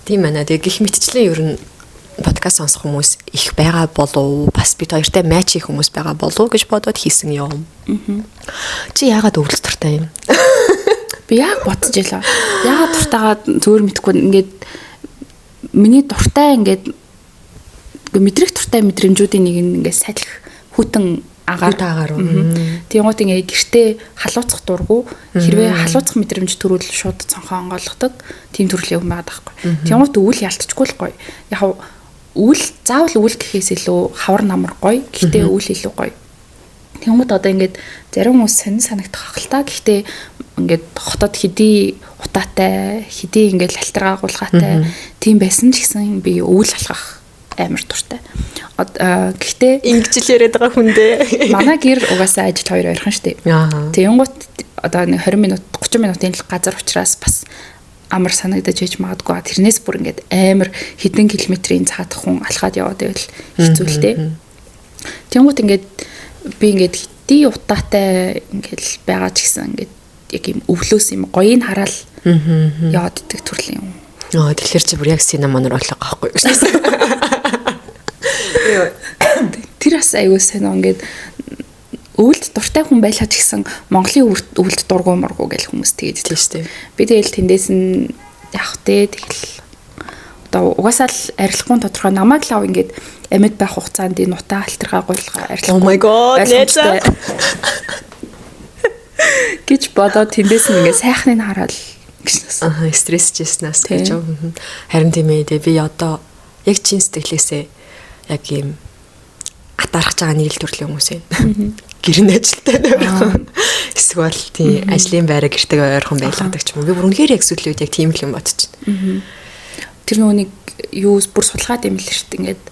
Тийм байна. Тэгээ гих мэтчлэн ер нь подкаст сонсох хүмүүс их байгаа болов бас бид хоёртай матч хийх хүмүүс байгаа болов гэж бодоод хийсэн юм. Чи яагаад өвлөлт дуртай юм? Би яг бодож байлаа. Яагаад дуртайгаа зөөр мэдхгүй ингээд миний дуртай ингээд мэдрэх дуртай мэдрэмжүүдийн нэг ингээд салхи хүтэн агаар. Тэгмэт ингээд гэртээ халууцах дургу хэрвээ халууцах мэдрэмж төрүүл шууд цонхоо онгойлгодог тийм төрлийн юм байгаа байхгүй. Тэгмэт үйл ялтчгүй л гоё. Яг үйл заавал үйл гэхээс илүү хавар намар гоё. Гэхдээ үйл илүү гоё. Тэгмэд одоо ингээд зарим хүмүүс сонин санагдах хэл та. Гэхдээ ингээд хотод хэдий утаатай, хэдий ингээд лалтаргаагуулгаатай тийм байсан ч гэсэн би үйл алхах амар дуртай. Гэхдээ ингэж л яриад байгаа хүн дээ. Манай гэр угаасаа ажил хоёр ойрхон штеп. Тэгэнгუთ одоо нэг 20 минут 30 минутын газар учраас бас амар санагдаж ээж магадгүй. Тэрнээс бүр ингээд амар хэдэн километрийн цаадах хүн алхаад яваад байвал хэцүү л дээ. Тэгэнгუთ ингээд би ингээд хэдий утаатай ингээд байгаа ч гэсэн ингээд яг юм өвлөөс юм гоёыг хараал яваад идэх төрлийн юм. Тэгэхээр чи бүр яг синеманаар болоо gaахгүй гэж. Тэр бас аюу сайн ингээд өвөлд дуртай хүн байлаа ч гэсэн Монголын өвөлд дургу мургу гэж хүмүүс тэгээд тийм шүү дээ. Би тэгэл тэндээс нь явах те тэгэл одоо угаасаа л арилахгүй тодорхой намайг лав ингээд амьд байх хугацаанд энэ нутаа альтргаа гуйлгаа арилахгүй. Oh my god. Гэж бодоод тэндээс нь ингээд сайхныг хараад гэсэн. Стрессжсэн гэж. Харин тийм ээ би одоо яг чин сэтгэлээсээ яг юм атаархаж байгаа нэг л төрлийн хүмүүс ээ. Гэрэн ажилтай байх. Эсвэл тийм ажлын байраа гэртэйгээ ойрхон байлгадаг ч юм уу. Би бүр үнэхээр яг сүүлийн үед яг тийм л юм бодож байна. Тэр нүуник юу бүр сулгаад юм л шүү дээ. Ингээд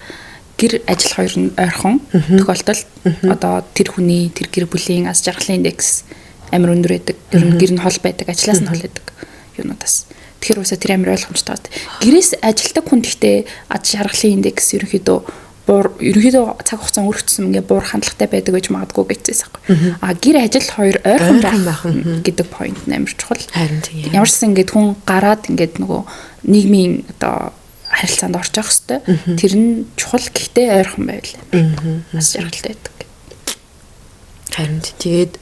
гэр ажил хоёр нь ойрхон тохиолдолд одоо тэр хүний тэр гэр бүлийн аз жаргалын индекс амар өндөр байдаг. Ер нь гэр нь хол байдаг, ажлаас нь хол байдаг юунуудаас. Тэгэхээр үсэ тэр амар ойлгомжтой. Гэрээс ажилдаг хүн гэхдээ аз жаргалын индекс ерөнхийдөө цаг хугацаа өргөцсөн ингээ буур хандлагатай байдаг гэж магадгүй гэжсэн юм. Гэр ажил хоёр ойрхон байх гэдэг point амар чухал. Харин тийм. Ямар ч гэсэн ингээд хүн гараад ингээд нөгөө нийгмийн одоо харилцаанд орж явах хэвээр тэр нь чухал гэхдээ ойрхон байвал. Бас жаргалтай байдаг. Харин тэгээд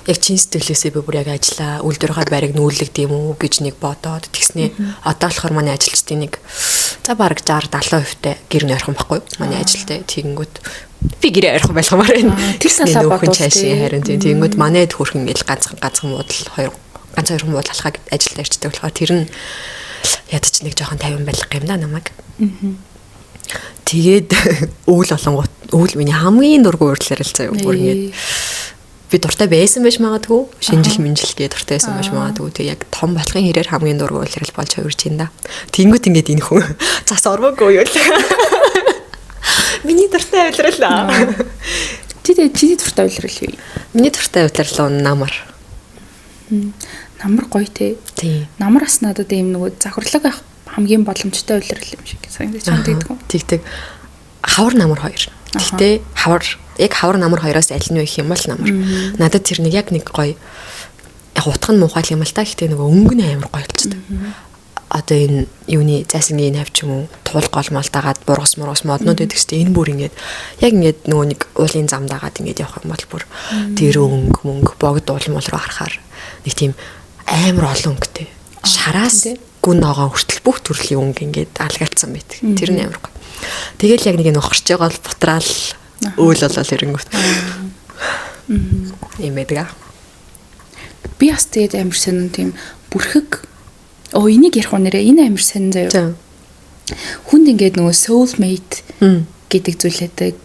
яг чин сэтгэлээсээ би бүр яг ажиллаа үйлдвэрийн байрыг нүүлэгдэв юм уу гэж нэг бодоод тэгснээ одоо болохоор манай ажилчдын нэг за бараг 60-70% таа гэр нь ойрхон байхгүй манай ажилтай тэгэнгүүт би гэрээ ойрхон байлгамаар байна. Тэр салаа бодвол харин тэгэнгүүт манайд хөрх ингээл ганцхан муудал ганц хоёр муудал алхаад ажилд ирчдэг болохоор тэр нь ядч нэг жоохон 50 байлгах юм да намайг. Тэгээд өвөл олонгууд өвөл миний хамгийн дургүй урдлаар л заяа бүр ингээд би дуртай байсан байж магадгүй шинжил минжилгээ дуртай байсан байж магадгүй тэг яг том болохын хэрээр хамгийн дургүй үлрэл болж хувирч юм да. Тэнгүүт ингээд энэ хүн зас орвоогүй юу л. Миний дуртай үлрэл. Чиний дуртай үлрэл юу? Миний дуртай үлрэл намар. Намар гоё те. Тийм. Намараас надад ийм нөгөө завхарлаг байх хамгийн боломжтой үлрэл юм шиг санагдаж байна. Тэгтэг хавар намар хоёр. Гэхдээ хавар намар хоёроос аль нь вэ гэх юм бол намар. Надад тэр нэг яг нэг гоё яг утга нь муухай юм л та. Гэхдээ нөгөө өнгө нь амар гоё болчихдог. Одоо энэ юуны зайсангийн навч юм уу туул гол мал дагаад бургас моднууд байдаг шүү дээ. Энэ бүр ингээд яг ингээд нөгөө нэг уулын зам дагаад ингээд явах юм бол бүр тэр мөнгө богд уулмал руу харахаар нэг тийм амар олон өнгөтэй. Шараас гүн ногоон хүртэл бүх төрлийн өнгө ингээд алгаалцсан байдаг. Тэр нь амар гоё. Тэгэл яг нэг нь ухарч байгаа бол бутраал өөл болол ирэнгүүт. Имэдэг. Би бас тэгээд амар сонин тийм бүрхэг энийг ярих нэрээ энэ амар сонин заяа. Хүнд ингээд нөгөө soul mate гэдэг зүйл байдаг.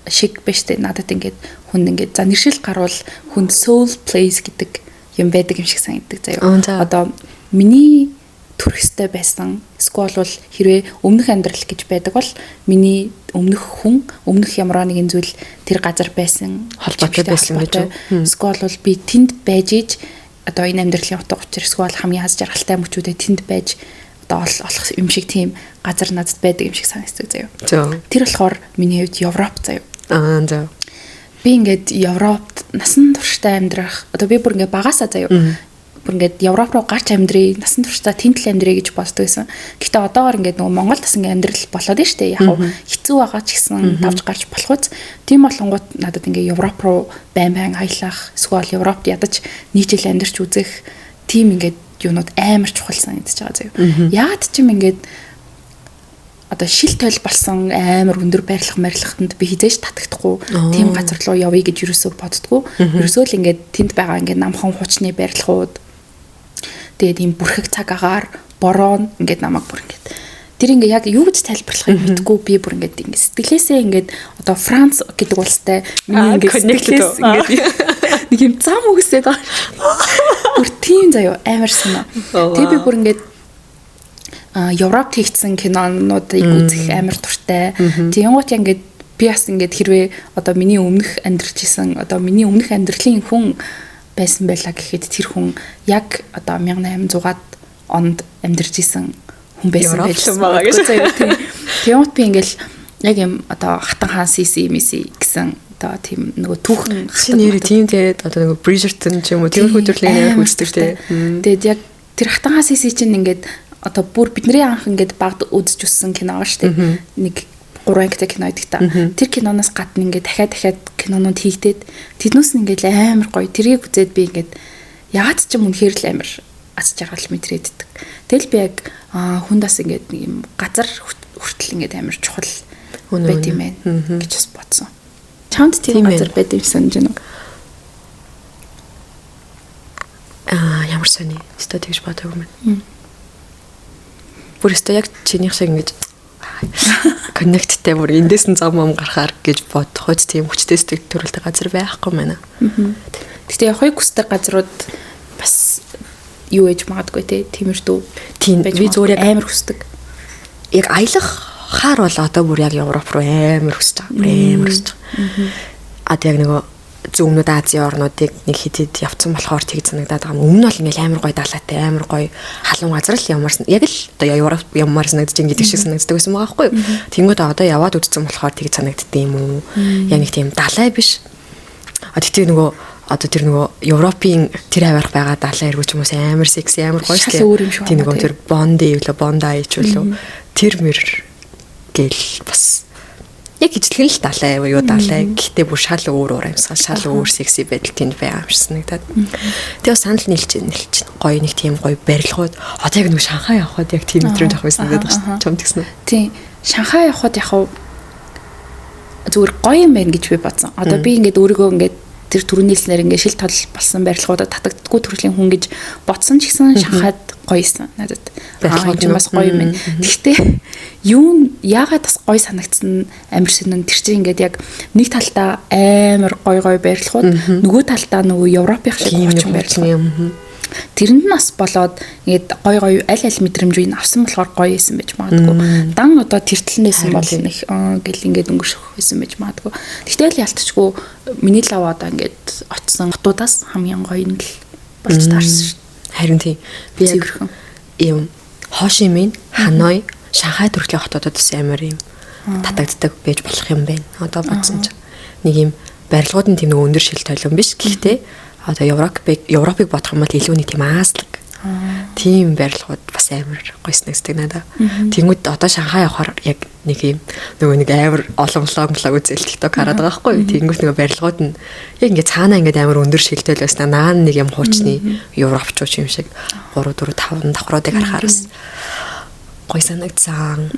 шиг биш тэ надад ингээд хүнд ингээд за нэршил гарвал хүнд soul place гэдэг юм байдаг юм шиг санагддаг заяа. Одоо миний төрөх ёстой байсан эсвэл бол хэрвээ өмнөх амьдрал гэж байдаг бол миний өмнөх хүн өмнөх ямар нэгэн зүйл тэр газар байсан холбоотой байсан гэж. Эсвэл бол би тэнд байж иж одоо энэ амьдралын утга учир эсвэл хамгийн аз жаргалтай мөчүүдэд тэнд байж одоо олох юм шиг тийм газар надад байдаг юм шиг санагддаг заяа. Тэр болохоор миний хувьд Европ заяа. За. Би ингээд Европт насан туршдаа амьдрах одоо би бүр ингээд багасаа заяа. Бүр ингээд Европ руу гарч амьдрий насан туршдаа тэнтэл амьдрий гэж боддог байсан. Гэхдээ одоогоор ингээд нөгөө Монгол тас ингээд амьдрал болоод нь штэ. Яг хэцүү байгаа ч гэсэн давж гарч болох үз. Тийм болонгууд надад ингээд Европ руу байн аялах эсвэл Европт ядаж нэг жил амьдарч үзэх тийм ингээд юунууд амар чухал санагдаж байгаа заяа. Яад ч юм ингээд одоо шил тойл болсон амар өндөр барилгахтанд би хизээж татагдахгүй тийм газар руу явъя гэж юусоо боддгоо. Ерөөсөө л ингээд тэнд байгаа ингээд намхан хуучны барилгууд тэгээд ийм бүрхэг цаг агаар бороо ингээд намайг бүр ингээд тэр ингээд яг юу гэж тайлбарлахыг мэдгүй би бүр ингээд сэтгэлээсээ ингээд одоо Франц гэдэг улстай миний ингээд сэтгэлээс ингээд нэг юм зам үгсээд байгаа. Бүр тийм заяа амар санаа. Тэгээд би бүр ингээд Европт хийгдсэн кинонуудыг үзэх амар дуртай. Тэгэнгუთ ингээд би бас ингээд хэрвээ одоо миний өмнөх амьдрч исэн одоо миний өмнөх амьдралын хүн байсан байлаа гэхэд тэр хүн яг одоо 1800-аад онд амьдарч исэн хүн байсан байсан байгаа гэж. Тэгэнгუთ би ингээд яг юм одоо хатан хаан сиси миси гэсэн одоо тийм нөгөө түүхэн нэр тийм тэгээд одоо нөгөө Bridgerton ч юм уу тийм хөдөлгөөний үздэг тий. Тэгээд яг тэр хатан хаан сиси чинь ингээд одоо бүр бидний анх ингээд багд үзэж өссөн кино аа штэ. Нэг 3 ангитай кино байдаг та. Тэр киноноос гадна ингээд дахиад кинонууд хийгдээд тэднээс нь ингээд амар гоё. Тэрийг үзээд би ингээд яагаад ч юм үнэхээр л амар аз жаргал мэдрээддэг. Тэгэл би яг хүндас ингээд нэг юм газар хүртэл ингээд амар чухал байт юм байна гэж бас бодсон. Чамд тийм газар байд юм санаж байна уу? Ямар сони. Өстө тэгж бодоогүй юм. Бүрстэ яг чинийх шиг ингэж коннекттэй бүр эндээс нь зам гарахаар гэж бодох үз тийм хүчтэй сэтгэл төрөлтэй газар байхгүй мэнэ. Гэхдээ яг хоёр хүсдэг газрууд бас юу ээж магадгүй те тиймэрдүү тийм би зүгээр яг амар хүсдэг. Яг аялахаар бол одоо бүр яг Европ руу амар хүсэж байгаа. Амар хүсэж байгаа. А яг нөгөө зүүнүүд Азийн орнуудыг нэг хитэд явцсан болохоор тэг санагдаад байгаа. Өмнө нь бол ингээл амар гоё далайтай, амар гоё халуун газар л ямарсан. Яг л одоо Европ ямар санагдаж ин гэдэг шиг санагддаг байсан байгаа байхгүй юу? Тэнгүүд одоо яваад үзсэн болохоор тэг санагддаг юм уу? Яг нэг тийм далай биш. А тэгтээ нөгөө одоо тэр нөгөө Европын тэр аваарх байгаа далай эргүүч хүмүүс амар секси, амар гоё шүү. Тийм нөгөө тэр Бонди юу л Бондай ч үлээ. Тэр мэр гэл бас яг ижлэгэн л далай юу далай гэхдээ бүр шал өөр амьсгал шал өөр секси байдал тэнд байгаа юм шиг санагдаад. Тэгээ санал нийлж гоё нэг тийм гоё барилгууд одоо яг нэг Шанхай явхад яг тийм өдрөө авах байсан гэдэг байна. Чам тэгсэн үү? Тийм. Шанхай явхад яг зүгээр гоё юм байна гэж би бодсон. Одоо би ингээд өөрийгөө ингээд тэр түрүүний хэлснээр ингээд шил тол болсон барилгуудад татагддаггүй төрлийн хүн гэж бодсон ч гэсэн Шанхайд гоёсэн надад. Барилгууд бас гоё юм байна. Гэхдээ юу яагаад бас гоё санагдсан амар сонин тэр чинь ингээд яг нэг талдаа амар гоё барилгууд нөгөө талдаа нөгөө Европын шиг орчин барилгууд. Тэрэнд нь бас болоод ингээд гоё аль мэдрэмжийг авсан болохоор гоё байсан байж магадгүй. Дан одоо тэртэлнээсэн бол нэг гэл ингээд өнгөрөх байсан байж магадгүй. Тэгтэл ялтчгүй миний лав одоо ингээд очсон хотуудаас хамгийн гоё нь л болж таарсан шүү. Харин тийм би яг юм Хошимин, Ханой, Шанхай төрлийн хотуудад бас амар юм татагддаг байж болох юм байна. Одоо бодсон чинь нэг юм барилгууд нь тийм нэг өндөр шил толон биш. Гэхдээ одоо Европыг бодох юм бол илүү нэг тийм Азлаг. Тийм барилгууд бас амар гоё санагддаг надад. Тэнгүүд одоо Шанхай явахаар яг нэг юм нөгөө нэг амар олон влог үзэл TikTok хараад байгаа байхгүй. Тэнгүүд нөгөө барилгууд нь яг ингээд цаанаа ингээд амар өндөр шилтэл байснаа наа нэг юм хуучны европчууч юм шиг 3 4 5 давхруудыг харахаар бас гоё санагдсан.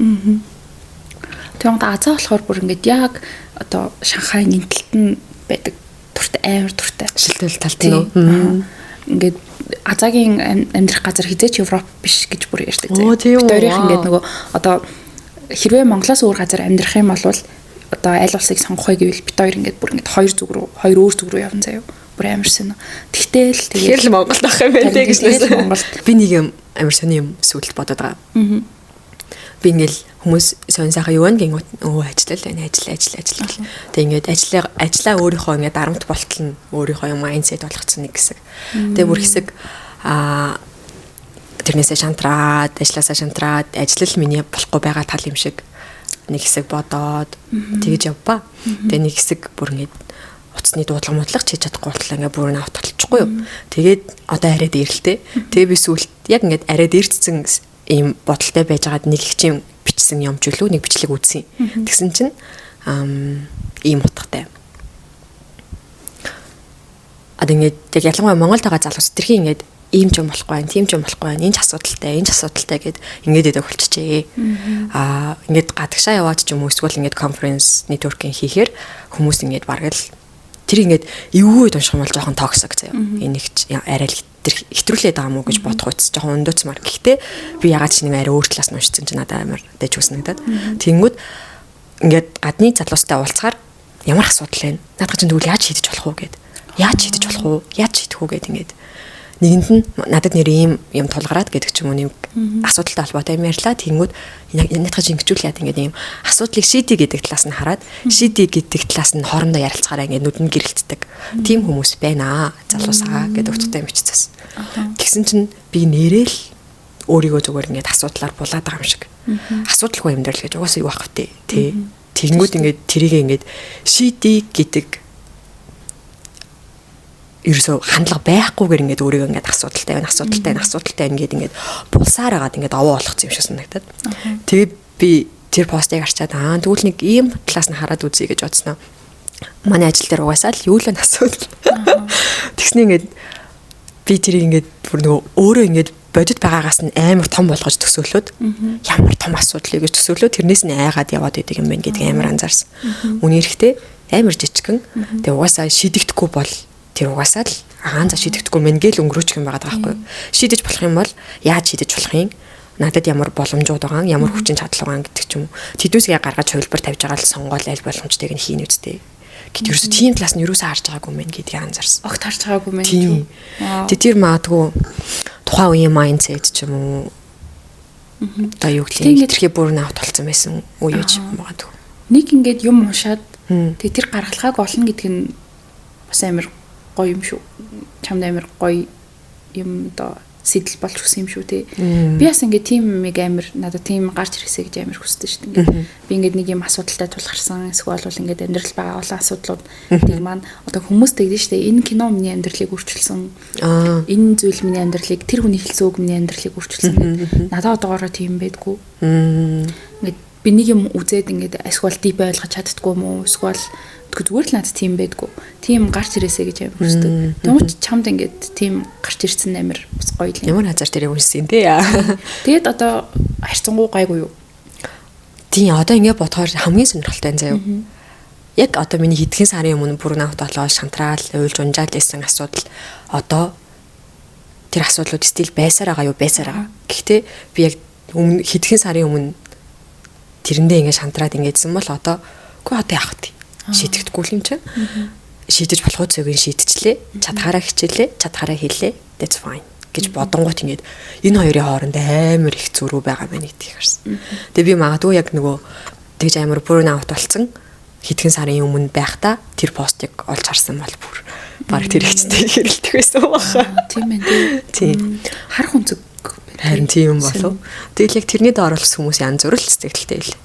Тэгвэл Азаа болохоор бүр ингээд яг одоо Шанхай нэнтэлт нь байдаг туртай амар туртай шилтэл талт нь ингээд Азагийн амьдрах газар хизээч Европ биш гэж бүр ярьдаг. Оо тийм үү. Өөрийнх ингээд нөгөө одоо хэрвээ Монголоос өөр газар амьдрах юм бол одоо аль улсыг сонгох вэ гэвэл бид хоёр ингээд бүр ингээд хоёр өөр зүг рүү явна заяа. Бүр амар сонио. Тэгтэл тэгэхээр л Монголд авах юм байна те гэж Монголд би нэг юм амар сони юм сүлд бодоод байгаа. Би ингээл хүмүүс сонь сайхан юу вэ гингүүт ажиллал байна ажил. Тэг ингээд ажиллаа өөрийнхөө ингээд дарамт болтол нь өөрийнхөө юм майндсет болгоцсон нэг хэсэг. Тэг бүр хэсэг тэрнээсээ шантраад ажиллал миний болохгүй байгаа тал юм шиг нэг хэсэг бодоод тэгэж явбаа. Тэгээ нэг хэсэг бүр ингээд уцсны дуудлага мотлох хийж чадахгүй болтлаа ингээд бүр навт толчихгүй юу. Тэгээд одоо арай дээрлээ. Тэгээ би сүүлд яг ингээд арай дээрцсэн ийм бодолтой байжгаад нэг их чим бичсэн юм жөлөө нэг бичлэг үзсэн. Тэгсэн чинь ийм утгатай. Одоо ингээд яг ялангуяа Монголд байгаа залуус тэрхий ингээд ийм ч юм болохгүй байх, тийм ч юм болохгүй байх, энэ ч асуудалтай гэд ингээд эдэг болчихжээ. Ингээд гадагшаа яваад ч юм уу эсвэл ингээд конференс нэтворкинг хийхээр хүмүүс ингээд бараг л тэр ингээд эвгүй унших юм бол жоохон токсик заяа. Энэ их арай л хэтрүүлээд байгаа мó гэж бодох үс жоохон өндөөцмар. Гэхдээ би ягаад ч нэг арай өөр талаас нь уншсан чинь надад амар дэж үснэгдээд. Тэнгүүд ингээд гадны залуустай уулзахаар ямар асуудал вэ? Наадах чинь тэгвэл яаж шийдэж болох вэ гэд. Яаж шийдэх үү гэд ингээд нэгэнд нь надад нэр ийм юм тулгараад гэдэг ч юм уу нэг асуудалтай холбоотой юм ярьлаа. Тэнгүүд наадах чинь ингэчүүл яа ингээд ийм асуудлыг шийдэ гэдэг талаас нь хараад шийдэ гэдэг талаас нь хоорондоо ярилцахаараа ингээд нүдэнд гэрэлтдэг. Тим хүмүүс байна аа залуусаа гэдэг утгатай юм чицээс. Тэгсэн чинь би нэрэл өөрийгөө зүгээр ингээд асуудлаар булаад байгаа юм шиг. Асуудалгүй амьдрал гэж угаасаа юу ах вэ тий. Тэнгүүд ингээд тэрийг ингээд шийдэ гэдэг ерөөсөө хандлага байхгүйгээр ингээд өөрийгөө ингээд асуудалтай ингээд булсаар агаад ингээд овоо болгоцсон юм шиг санагдаад. Тэгээд би тэр постыг харчаад тэгвэл нэг ийм талаас нь хараад үзье гэж бодсноо. Манай ажил дээр угаасаа л юу л асуудал. Тэгснэ ингээд би тэрийг ингээд бүр нөгөө өөрөө ингээд бодит байгаагаас нь амар том болгож төсөөлөөд ямар том асуудлыг гэж төсөөлөө тэрнээс нь айгаад яваад идэг юм байна гэдгийг амар анзаарсан. Үний эрэхтэй амар жижигхэн. Тэгээ угаасаа шийдэгдэхгүй бол тэр угаасаа л за шийдэгдэхгүй мэн гээл өнгөрөөчих юм байгаа байхгүй. Шийдэж болох юм бол яаж шийдэж болох юм? Надад ямар боломжууд байгаа, ямар хүчин чадал байгаа гэдэг ч юм уу. Тэднүүсгээ гаргаж хувилбар тавьж байгаа л сонгоол аль боломжтойг нь хийн үстэй. Гэт ерөөсө тийм талаас нь ерөөсө харж байгаагүй мэн гэдгийг анзаарсан. Огт харж байгаагүй мэн гэж. Тэ тэр маадгүй тухайн үеийн майндсет ч юм уу. Одоо юу гэх юм тэрхий бүр наавт болсон байсан үе гэж магадгүй. Нэг ингээд юм уншаад тэг тэр гаргалгааг олно гэдэг нь бас амар гоё юм шүү. Чамд амар гоё юм одоо сэтэл болж өгсөн юм шүү те. Би бас ингээд тийм нэг амар надад тийм гарч ирээсэй гэж амар хүсдэг шүү дээ. Ингээд би ингээд нэг юм асуудалтай тулгарсан эсвэл бол ингээд амьдрал байгаа олон асуудлууд тэр маань одоо хүмүүс тэгдэж шүү дээ. Энэ кино миний амьдралыг өөрчилсөн. Энэ зүйл миний амьдралыг тэр хүний хэлсэн үг миний амьдралыг өөрчилсөн. Надад одоогоороо тийм байдгүй. Ингээд би нэг юм үзээд ингээд эсвэл дип ойлгож чаддгүй юм уу? Эсвэл зүгээр л надад тийм байдгүй. Тийм гарч ирээсэй гэж амар хүсдэг. Тэгмээ чамд ингээд тийм гарч ирсэн амар бас гоё л юм. Ямар хазар тэрийг үнсэн тий. Тэгээд одоо харьцангуй гайгүй юу? Тийм одоо ингээд бодохоор хамгийн сонирхолтой нь заяа. Яг одоо миний хэдхэн сарын өмнө бүр наавт болоо шантраал, уйлж унжаал байсан асуудал одоо тэр асуудлууд стил байсаар байгаа юу? Байсаар байгаа. Гэхдээ би яг хэдхэн сарын өмнө тэрэндээ ингээд шантраад ингээдсэн бол одоо яах вэ? Шийдэгдэхгүй юм чинь. Шийдэж болох үеийг шийдчихлээ. Чадхаараа хичээлээ, чадхаараа хэлээ. That's fine гэж бодонгууд ингээд энэ хоёрын хооронд амар их зөрүү байгаа мэн гэдгийг харсан. Тэгээ би магадгүй яг нөгөө тэгж амар burn out болсон хэдхэн сарын өмнө байхдаа тэр постыг олж харсан бол бүр баг тэр ихтэй хэрэлдэх байсан баха. Тийм ээ. Тийм. Харах үнцэг. Харин тийм юм болов. Тэгэл яг тэрний доор болсон хүмүүс янз бүр л сэтгэлтэй л.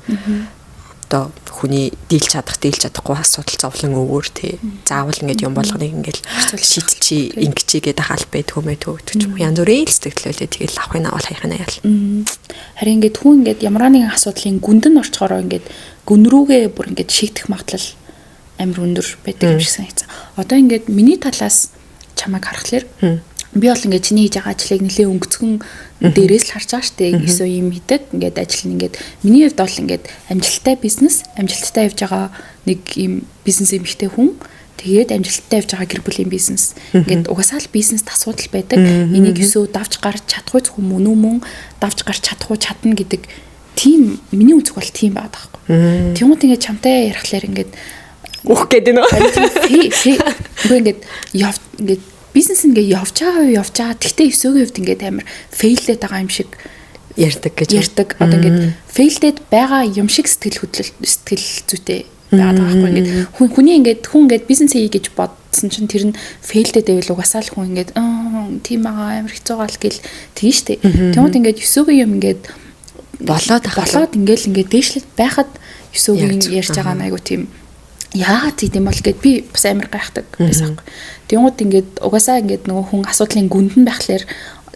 Одоо хүний дийлж чадахгүй асуудал зовлон өвөр тий. Заавал ингэж юм болгоныг ингээл шийдэлчи ингэчи гэдэг хаал байдгүй мэ төгдөг ч юм. Янз бүрийн сэтгэл байлээ тэгэл авахын авал хайхын аял. Харин ингээд хүн ингээд ямар нэгэн асуудлын гүнд нь орчхороо ингээд гүн рүүгээ бүр ингээд шийдэх магадлал амар өндөр байдаг юм шиг санагдсан. Одоо ингээд миний талаас чамайг харахаар би бол ингээд чиний хийж байгаа ажлыг нэлээ өнгөцгөн дээрээс л харж байгаа штэ. Эсвэл юм хийдэг ингээд ажил нь ингээд миний хувьд бол ингээд амжилттай бизнес, амжилттай явж байгаа нэг юм бизнес эмэгтэй хүн. Тэгээд амжилттай явж байгаа гэр бүлийн бизнес. Ингээд угаасаа л бизнест асуудал байдаг. Энийг өсөө давж гарч чадахгүй зөв мөн давж гарч чадахгүй чадна гэдэг тийм миний үзэг бол тийм байгаад байхгүй. Тэгмүүд ингээд чамтай ярихлаар ингээд Үх гэдэг нөө. Ингээд ингээд бизнес ингээд явж байгаа. Тэгтээ өсөөгийн хувьд ингээд амар фейлдээд байгаа юм шиг ярьдаг гэж. Одоо ингээд фейлдээд байгаа юм шиг сэтгэл зүйтэй байгаад байгаа байхгүй. Ингээд хүн ингээд бизнес хий гэж бодсон чинь тэр нь фейлдээд байвал угаасаа л хүн ингээд тийм байгаа амар хэцүү гал гэл тийм штэ. Тэгмүүд ингээд өсөөгийн юм ингээд болоод ингээд дээшлээд байхад өсөөгийн ярьж байгаа нь айгу тийм яагаад тийм бол гэд би бас амар гайхдаг байсан байхгүй. Тэгмүүд ингээд угаасаа ингээд нөгөө хүн асуудлын гүнд нь байхлаар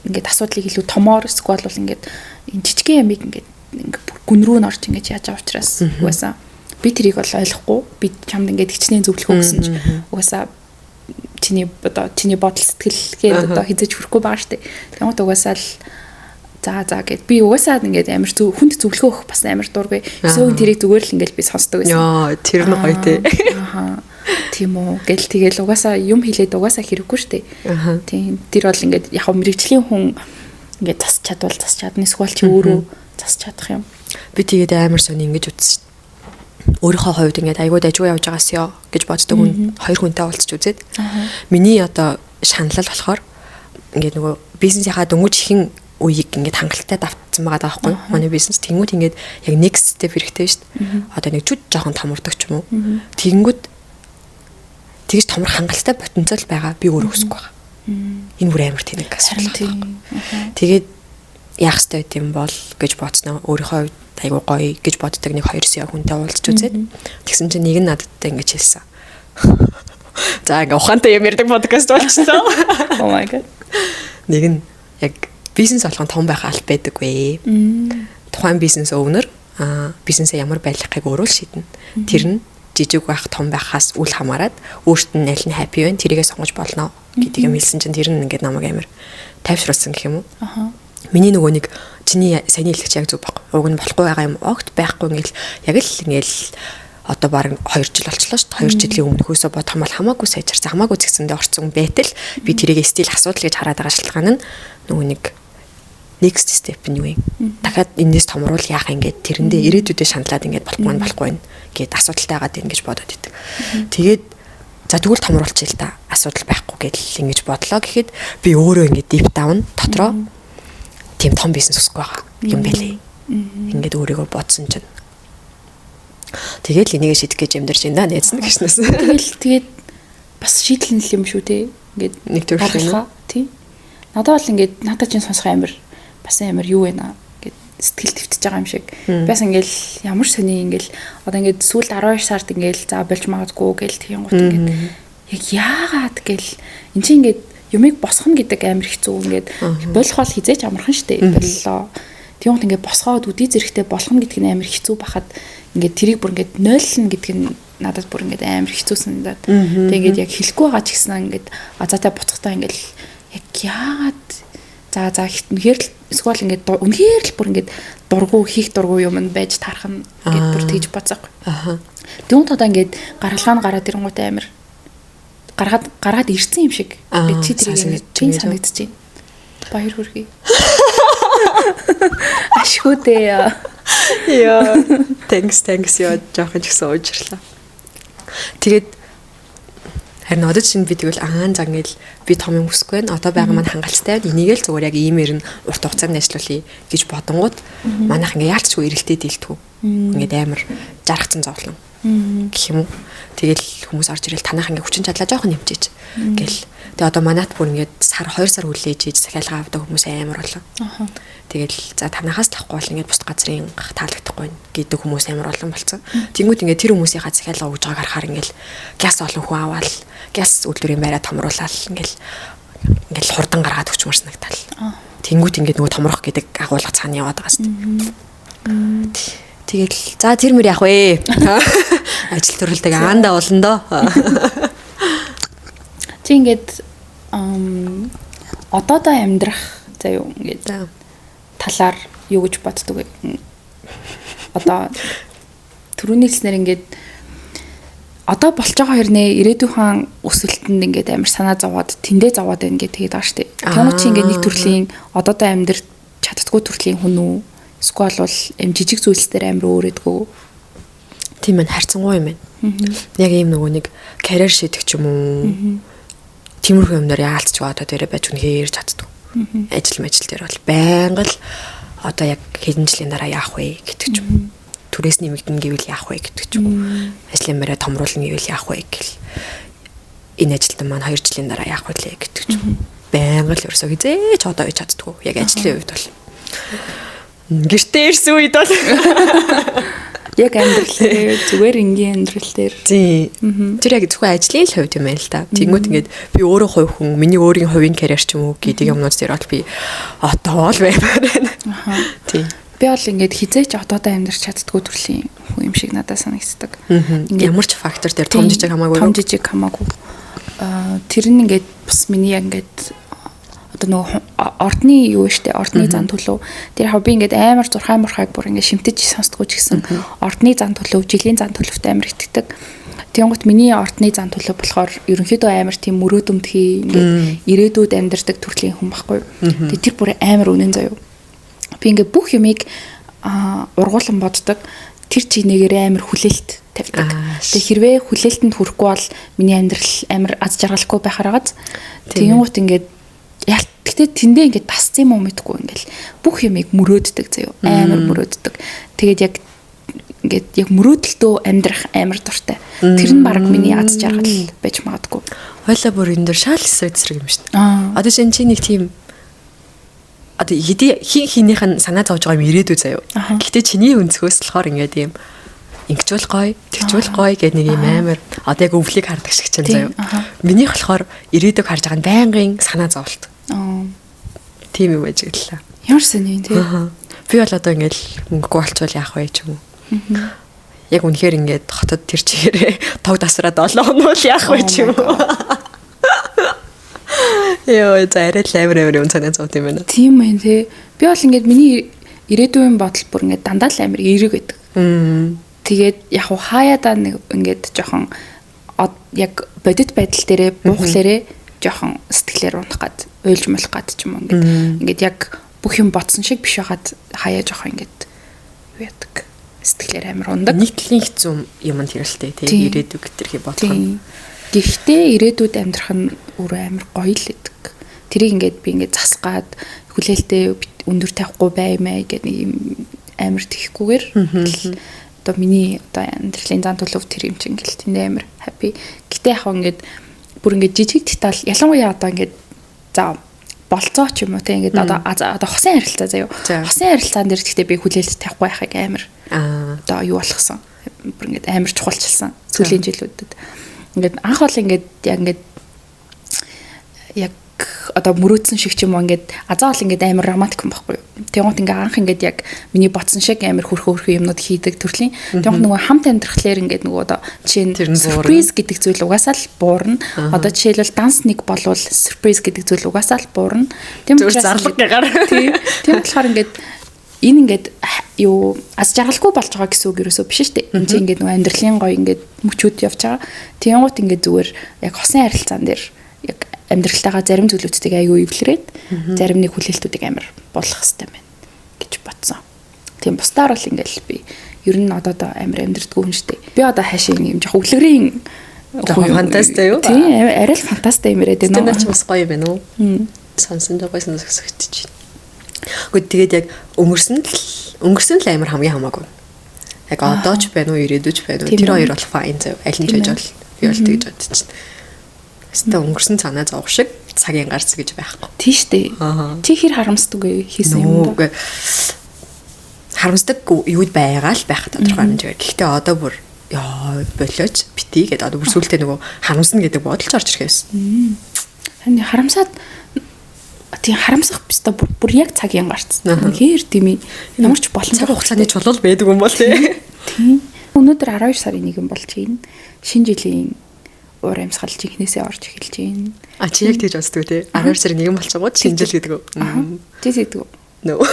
ингээд асуудлыг илүү томоор эсвэл бол ингээд энэ жижигхэн ямиг ингээд гүн рүү н орж ингээд яаж байгаа учраас угаасаа би тэрийг бол ойлгохгүй. Би чамд ингээд хичнээн зөвлөхөө гэсэн чинь угаасаа чиний бодол сэтгэлгээд одоо хизэж хүрэхгүй байгаа штэ. Тэгмүүд угаасаа л за гэд би угаасаа ингээд амар хүнд зөвлөгөө өгөх бас амар дургүй. Өсөөгийн тэрийг зүгээр л ингээд би сонсдог байсан. Яа, тэр нь гоё те. Тийм үү. Гэл тэгэл угаасаа юм хэлээд угаасаа хэрэггүй штэ. Тийм. Тэр бол ингээд яг мэрэгжлийн хүн ингээд засч чадвал засч чадна. Эсвэл чи өөрөө засч чадах юм. Би тэгээд амар сони ингэж үзсэн. Өөрийнхөө хувьд ингээд айгуу дажгүй явж байгаас ёо гэж боддог хүн хоёр хүнтэй уулзч үзээд. Миний одоо шаналл болохоор ингээд нөгөө бизнесийнхаа дөнгөж ихэн үеийг ингээд хангалттай давтсан байгаа даахгүй манай бизнес тэнгүүд ингээд яг next step хэрэгтэй шүү дээ. Одоо нэг chút жоохон томордог ч юм уу. Тэнгүүд тэгж томор хангалттай потенциал байгаа би өөрөө өсөхгүй байгаа. Энэ бүр амар тэнэг асуудал. Тэгээд яах ёстой байт юм бол гэж бодсноо өөрийнхөө хувьд айгуу гоё гэж боддог нэг 2 сая хүнтэй уулзч үзээд тэгсэн чинь нэг нь надтай ингэж хэлсэн. За ингээ ухаантай юм ярьдаг подкаст болчихсон. Oh my god. Нэг нь яг бизнес болгон том байх аль байдаггүй. Тухайн бизнес өвнөр бизнесээ ямар байлгахыг өөрөө л шийднэ. Тэр нь жижиг байх том байхаас үл хамааран өөрт нь аль нь happy вэ тэрийгээ сонгож болно гэдгийг хэлсэн чинь тэр нь ингээд намайг амар тайвшруулсан гэх юм уу. Миний нөгөө нэг чиний сайн хэлэгч яг зүг баг. Уг нь болохгүй байгаа юм огт байхгүй ингээл яг л ингээл одоо баг 2 жил болчлоо шүү дээ. 2 жилийн өмнөхөөсөө бодох юм бол хамаагүй сайжирсан, хамаагүй зэгсэндээ орцсон байтал би тэрийг стил асуудал гэж хараад байгаа шалтгаан нь нөгөө нэг next step нь юу юм. Дахиад энэс томруулах яах ингээд тэрэндээ ирээдүйдээ шаналаад ингээд болохгүй гэд асуудалтай байгаад байна гэж бодоод идэг. Тэгээд за тэгвэл томруулчих л та асуудал байхгүй гэдэл ингэж бодлоо гэхэд би өөрөө ингээд deep down дотроо тийм том бизнес өсөх байгаа юм бэлээ. Ингээд өөрийгөө бодсон чинь тэгэл энийг шийдэх гэж амьдарч байна нээсэн гэснээс. Тэгээд бас шийдэл нь юм шүү те. Ингээд нэг төрөл тийм. Надад бол ингээд надад чинь сонсох амар бас амар юу вэ наа гэд сэтгэл твтж байгаа юм шиг. Бас ингээл ямар сони ингээл одоо ингээд сүүлд 12 сард ингээл за болж магадгүй гээл тийм гот ингээд яг яагаад гээл эн чинь ингээд юмыг босгоно гэдэг амар хэцүү ингээд болох бол хизээч амархан штэ боллоо. Тийм гот ингээд босгоод үдий зэрэгтэй болгоно гэдэг нь амар хэцүү бахад ингээд тэрийг бүр ингээд нойлно гэдэг нь надад бүр ингээд амар хэцүү санагдаад. Тэг ингээд яг хэлэхгүй байгаа ч гэсэн ингээд азаатай буцахтаа ингээд яг яагаад за үнэхээр л эсвэл ингээд үнэхээр л бүр ингээд хийх дургу юм байж таарах нь ингээд бүр тэгж бодсоогүй. Тэгвэл одоо ингээд гаргалгаа нь гараад ирэнгүүтээ амар гаргаад ирсэн юм шиг. Чи тэрийг чинь санагдаж байна. Баяр хүргэе. Ашгүйдээ. Яа. Thanks яа жоохон ч гэсэн уужрлаа. Тэгээд харин одоо чинь би тэгвэл за ингээл би том юм өсөхгүй байна. Одоо байгаа маань хангалттай байна. Энийг л зүгээр яг иймэр нь урт хугацаанд ажиллуулъя гэж бодонгууд манайх ингээ яалтчгүй эрэлтэд дийлдэггүй. Ингээд амар жаргацсан зовлон гэх юм уу. Тэгэл хүмүүс орж ирэл танах ингээ хүчин чадлаа жоохон нэмжээч гэл. Тэгээ одоо манайд бүр ингээд 2 сар хүлээж иж захиалга авдаг хүмүүс амар болоо. Тэгэл за танахаас тахгүй бол ингээд бус газрын таалагдахгүй гэдэг хүмүүс амар олон болсон. Тэнгүүд ингээд тэр хүмүүсийн захиалга өгж байгааг харахаар ингээд гяс олон хүн аваад гяс үйлдвэрийн байраа томруулаад ингээд хурдан гаргаад өчмөр санагдал. Тэнгүүд ингээд нөгөө томрох гэдэг агуулга цаана яваад байгаа шүү дээ. Тэгэл за тэр мөр яах вэ? Ажил төрөлдөг аанда болно доо. Чи ингээд одоодоо амьдрах заа юу ингээд талаар юу гэж боддог вэ? Одоо түрүүний хэлснээр ингээд одоо болж байгаа хэрнээ ирээдүйн өсөлтөнд ингээд амар санаа зовоод тэндээ зовоод байна гэдэг тэгээд байгаа шүү дээ. Тэнд чи ингээд нэг төрлийн одоодоо амьдрах чаддгүй төрлийн хүн үү? Эсвэл бол юм жижиг зүйлс дээр амар өөрөдгөө. Тийм ээ, хайрцангуй юм байна. Яг ийм нөгөө нэг карьер шийдэх ч юм уу. Тиймэрхүү юмнаар яалтч байгаа дээрээ байж үнэхээр чаддаг. Ажил дээр бол байнга л одоо яг хэдэн жилийн дараа яах вэ гэдэг ч юм. Түрээс нэмэгдэн гэвэл яах вэ гэдэг ч юм. Ажлын мөрөө томруулна гэвэл яах вэ гэл. Энэ ажилтан маань 2 жилийн дараа яах вэ гэдэг ч юм. Байнга л ерөөсөө хизээч одоо яж чаддгүй. Яг ажлын үед бол. Гэртээ ирсэн үед бол яг амьдрал дээр зүгээр энгийн амьдрал дээр. Тийм. Тэр яг зөвхөн ажлын л хувьд юм байл та. Тэнгүүт ингээд би өөрөө хувь хүн, миний өөрийн хувийн карьер ч юм уу гэдэг юмнууд дээр бол би одоо л баймаар байна. Тийм. Би бол ингээд хизээч одоодоо амьдарч чаддгүй төрлийн хүн юм шиг надад санагддаг. Ямар ч фактор дээр том жижиг хамаагүй. Том жижиг хамаагүй. Тэр нь ингээд бас миний яг ингээд одоо нөгөө ордны юу штэ ордны зан төлөв тэр хав би ингээд амар зурхай мурхайг бүр ингээд шимтэж сонсдгоо ч гэсэн ордны зан төлөв жилийн зан төлөвт амар итгэдэг. Тэнгуут миний ордны зан төлөв болохоор ерөнхийдөө амар тийм мөрөөдөмдхий ингээд ирээдүйд амьдардаг төрлийн хүн байхгүй. Тэгээ тэр бүр амар үнэн заяа. Би ингээд бүх юмыг ургуулan боддог. Тэр чинээгээр амар хүлээлт тавьдаг. Тэгээ хэрвээ хүлээлтэнд хүрэхгүй бол миний амьдрал амар аз жаргалгүй байхаарагаз. Тэнгуут ингээд гэхдээ тэндээ ингээд тасцсан юм уу мэдгүй ингээл бүх юмыг мөрөөддөг заяа амар мөрөөддөг. Тэгээд яг ингээд яг мөрөөдөлтөө амьдрах амар дуртай. Тэр нь баг миний аз жаргал байж магадгүй. Хойлоо бүр энэ дөр шал эсрэг юм шүү дээ. Одоо чи нэг тийм одоо хинийх нь санаа зовж байгаа юм ирээдүй заяа. Гэхдээ чиний өнцгөөс болохоор ингээд юм ингэчүүл гоё, тэгчүүл гоё гэдэг нэг юм амар одоо яг өвлийг хардаг шиг ч юм заяа. Минийх болохоор ирээдүйг харж байгаа нь байнгын санаа зовлт. Тийм юм байж гэлээ. Ямар сони тий. Би бол одоо ингээл мөнгөгүй болчвол яах вэ ч юм уу. Яг үнэхээр ингээд хотод тэр чигээрээ тог тасраад олоонол яах вэ ч юм уу. Яа, зарай лавр юм санаа зовт юм байна. Тийм ээ тий. Би бол ингээд миний ирээдүйн бодол бүр ингээд дандаа л амар эерэг байдаг. Тэгээд яг хаяадаа нэг ингээд жоохон яг бодит байдал дээрээ буухлаарэ жоохон сэтгэлээр унах гад уйлж молох гад ч юм уу ингээд яг бүх юм бодсон шиг биш байгаад хаяа жоохон ингээд юу яадаг сэтгэлээр амар ундаг. Нийтлийн хэцүү юмд хэрэлтэй тий ирээдүг гэрхий бодох нь. Гэхдээ ирээдүйд амьдрах нь өөрөө амар гоё л гэдэг. Тэрийг ингээд би ингээд засгаад хүлээлтээ өндөр тавихгүй баймаа гэдэг нэг юм амар тэхгүйгээр одоо миний одоо амьдралын зан төлөв тэр юм чинь гэл тэнд амар happy. Гэтэ яг ингээд бүр ингээд жижиг деталь ялангуяа одоо ингээд за болцоо ч юм уу те ингээд одоо хосын харилцаа заяа. Хосын харилцаан дээр гэхдээ би хүлээлт тавихгүй байхыг амар одоо юу болгосон. Бүр ингээд амар чухалчилсан сүүлийн жилүүдэд. Ингээд анх бол ингээд яг одоо мөрөөдсөн шиг ч юм уу ингээд азаал ингээд амар романтик юм байхгүй юу. Тэгвэл ингээд анх ингээд яг миний бодсон шиг амар хөрхөө юмнууд хийдэг төрлийн. Тэгвэл нөгөө хамт амьдрахлаар ингээд нөгөө одоо жишээ нь сюрприз гэдэг зүйл угаасаа л буурна. Одоо жишээлбэл данс нэг болвол сюрприз гэдэг зүйл угаасаа л буурна. Тийм учраас тийм болохоор ингээд энэ ингээд юу аз жаргалгүй болж байгаа гэсэн үг ерөөсөө биш шүү дээ. Энд чинь ингээд нөгөө амьдралын гоё ингээд мөчүүд явж байгаа. Тэгвэл ингээд зүгээр яг хосын харилцаан дээр яг амьдралтайгаа зарим зүйлүүдийг аягүй эвлэрээд зарим нэг хүлээлтүүдийг амар болох хэрэгтэй байна гэж бодсон. Тийм бусдаар бол ингээл би ер нь одоо амар амьдрдаггүй хүн шүү дээ. Би одоо хаашаа юм жоох өглөрийн фантастай юу? Тийм арай л фантастай юм яриад байна. Тэнд ч бас гоё байна уу? Сонсон жогойсон зөксөгдөж байна. Гэхдээ тэгээд яг өнгөрсөн л амар хамгийн хамаагүй. Яг одоо ч байна уу ирээдүйч байна уу тэр хоёр бол fine зав аль нь ч байж бол би бол тэгж бодчих. Хэвээ өнгөрсөн цаанаа зовх шиг цагийн гарц гэж байхгүй. Тийм штэ. Чи хэр харамсдаг вэ хийсэн юм бэ? Харамсдаг юуд байгаа л байх тодорхой юм жигээ. Гэхдээ одоо бүр яа болооч битий гэдэг одоо бүр сүултээ нөгөө харамсна гэдэг бодолч орж ирэхээс. Харин харамсаад тийм харамсах бистэ бүр яг цагийн гарц. Үнэхээр тийм ямар ч болон цаг хугацааны чулуул байдаг юм бол тийм. Өнөөдөр 12 сарын 1 болж байна. Шинэ жилийн уур амьсгал жинхнээсээ орж эхэлж байна. А чи яг тэгж боддог тий. 12 сарын 1 болчихгоо шинэ жил гэдэг үү? Тий гэдэг үү? Нөө.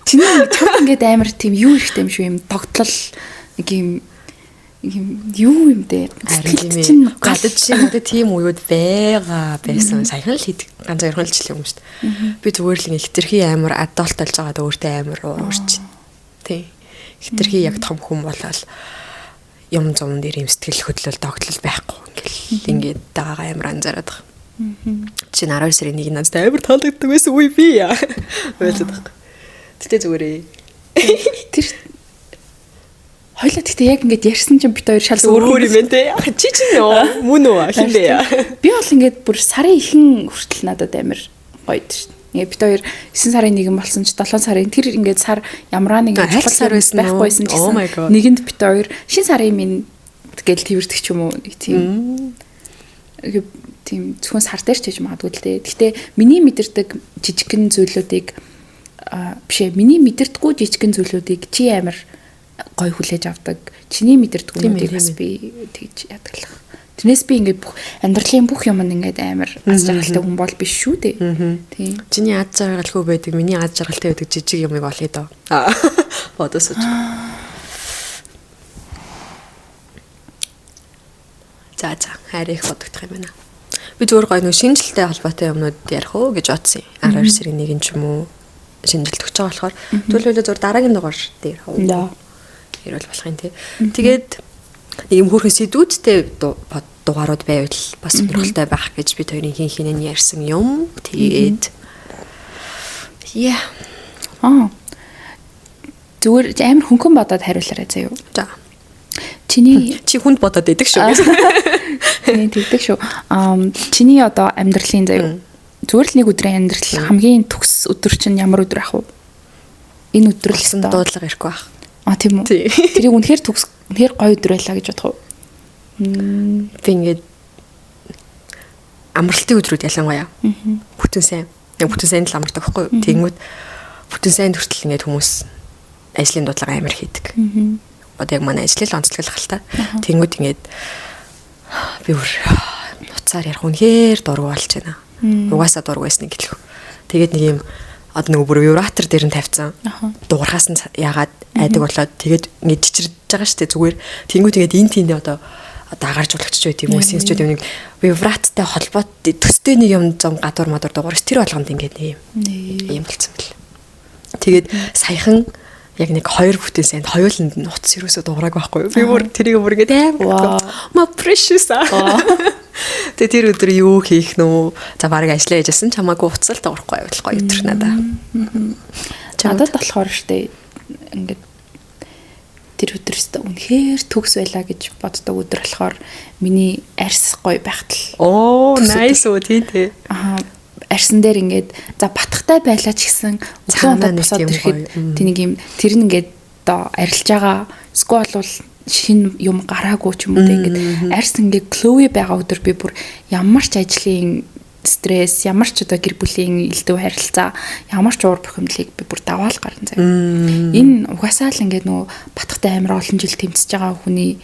Чиний чад ингээд амар тийм юу ихтэй юм шүү юм тогтлол нэг юм юу юм дээ. Сэтгэлд чинь гадаж чинь надад тийм үеуд байсан. Саяхан л хийдэг. Ганц хоёр л жил юм шүү дээ. Би зүгээр л хитрхи амар адолт болж байгаад өөртөө амар уурч. Тий. Хитрхи яг том хүн болоод юм зам дээр юм сэтгэл хөдлөл тогтлол байхгүй ингээл ингээд дагаа амар анзаараад байгаа. Чинь 12 сарын 1-ний надад амар таалагддаг байсан үе би яа. Ойлгоод байгаа. Тэгтээ зүгээрээ. Тэр хоёлаа тэгтээ яг ингээд ярьсан чинь бит хоёр шал өөр юм бэ? Чи нөө мөн үү хин бэ? Би бол ингээд бүр сарын ихэнх хүртэл надад амар гоё шүү. Ингээд бит хоёр 9 сарын 1 болсон ч 7 сарын тэр ингээд сар ямар нэг сар байсан байхгүйсэн гэсэн. Нэгэнд бит хоёр шин сарын минь тэгэл тэрвэрдэг ч юм уу тийм. Тийм зөвхөн сар дээр ч хийж магадгүй л дээ. Гэхдээ миний мэдэрдэг жижигхэн зүйлүүдийг бишээ миний мэдэрдэггүй жижигхэн зүйлүүдийг чи амар гой хүлээж авдаг. Чиний мэдэрдэггүйүүдийг бас би тэгж яадаг л. Тэрнээс би ингээд бүх амьдралын бүх юм ингээд амар аз жаргалтай хүн бол биш шүү дээ. Тийм. Чиний аз жаргалгүй байдаг, миний аз жаргалтай байдаг жижиг юмыг олъё доо. Бодосож. За хайр их бодогдох юм байна. Би зүгээр гоё нэг шинжилтэй холбоотой юмнууд ярих уу гэж бодсон юм. 12 сарын 1 ч юм уу шинжилт өгч байгаа болохоор төлөвлөлөө зур дараагийн дугаар дээр хав. Ярил болох юм тий. Тэгээд ийм хөрхөн сэдвүүдтэй дугаарууд байвал бас сонирхолтой байх гэж би хоёрын хинхэнэн ярьсан юм. Тэгээд зүгээр амар хөнгөн бодоод хариулаарай заяа. За. Чи хүнд бодоод байдаг шүү. Тийм тэгдэг шүү. Чиний одоо амьдралын заяа. Зүгээр л нэг өдрийн амьдрал хамгийн төгс өдөр чинь ямар өдөр ах вэ? Энэ өдөр л гэсэн дуудлага ирэхгүй байх. Тийм үү. Тэрийг үнэхээр үнэхээр гоё өдөр байлаа гэж бодох уу? Би ингээд амралтын өдрүүд ялангуяа. Бүтэн сайн. Яг бүтэн сайн л амардаг байхгүй юу? Тэнгүүд бүтэн сайн хүртэл ингээд хүмүүс ажлын дуудлага амар хийдэг. Одоо яг манай ажлын онцлог л та. Тэнгүүд ингээд би бүр нуцаар ярих үнэхээр дургу болж байна. Угаасаа дургу байсан гэлэх. Тэгээд нэг юм одоо нэг бүр вибратор дээр нь тавьсан. Дуурхаас нь яагаад айдаг болоод тэгээд ингээд чичирж байгаа штэ зүгээр. Тэнгүү тэгээд энэ тийм одоо агарч улагч байт юм уу сэнсчүүд юм нэг вибраттай холбоот төстэй нэг юм зам гадуур мадуур дуурч тэр болгонд ингээд юм болцсон бэл. Тэгээд саяхан яг нэг 2 бүтэн санд хоёуланд нуц юусоо дуурайг байхгүй. Би бүр тэрийг бүр ингээд амар my precious. Тэгээ тэр өдөр юу хийх нөө? За барыг ажиллаа яжсэн чамаагүй уцалт уурахгүй байвал гоё өдөр надаа. Надад болохоор штэ ингээд тэр өдрөөсөө үнэхээр төгс байлаа гэж боддог өдөр болохоор миний арьс гоё байхад л. Nice үү тий. Арьсан дээр ингээд за батхтай байлаа ч гэсэн өглөө босоод ирэхэд тэнийг юм тэр нь ингээд одоо арилж байгаа сквал бол шинэ юм гараагүй ч юм уу ингээд арьс ингээд глови байгаа өдөр би бүр ямар ч ажлын стресс, ямар ч одоо гэр бүлийн элдв харилцаа, ямар ч уур бухимдлыг би бүр даваал гарна заяа. Энэ угаасаа л ингээд нөгөө батхтай амар олон жил тэмцэж байгаа хүний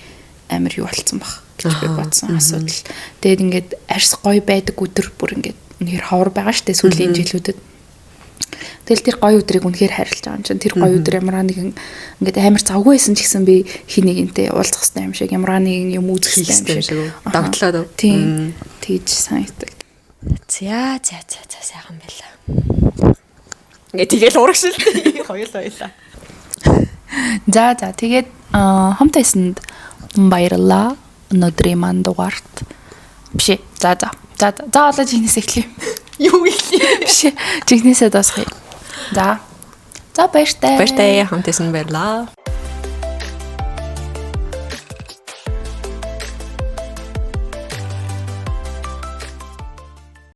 амар юу болцсон баг гэж би бодсон асуудал. Тэгээд ингээд арьс гоё байдаг өдөр бүр ингээд үнэхээр ховор байгаа штэ сүүлийн жилүүдэд. Тэгэл тэр гоё өдрийг үнэхээр хайрлаж байгаа юм чинь тэр гоё өдөр ямар нэгэн ингээд амар завгүй байсан ч гэсэн би хин нэгэнтэй уулзах хэрэгтэй юм шиг ямар нэгэн юм үзэх хэрэгтэй юм шиг догтлоод. Тийм. Тэгж санагддаг. За сайхан байлаа. Ингээ тэгэл урагшил. Хоёулаа. За тэгээд хамтайсанд баярлалаа. Өнөөдрийн манд дугаарт биш. За одоо жигнэс эхлэе. Юу эхлэе? Биш. Жигнэсээ дуусгая. За баяртай. Баяртай хамтайсанд баярлалаа.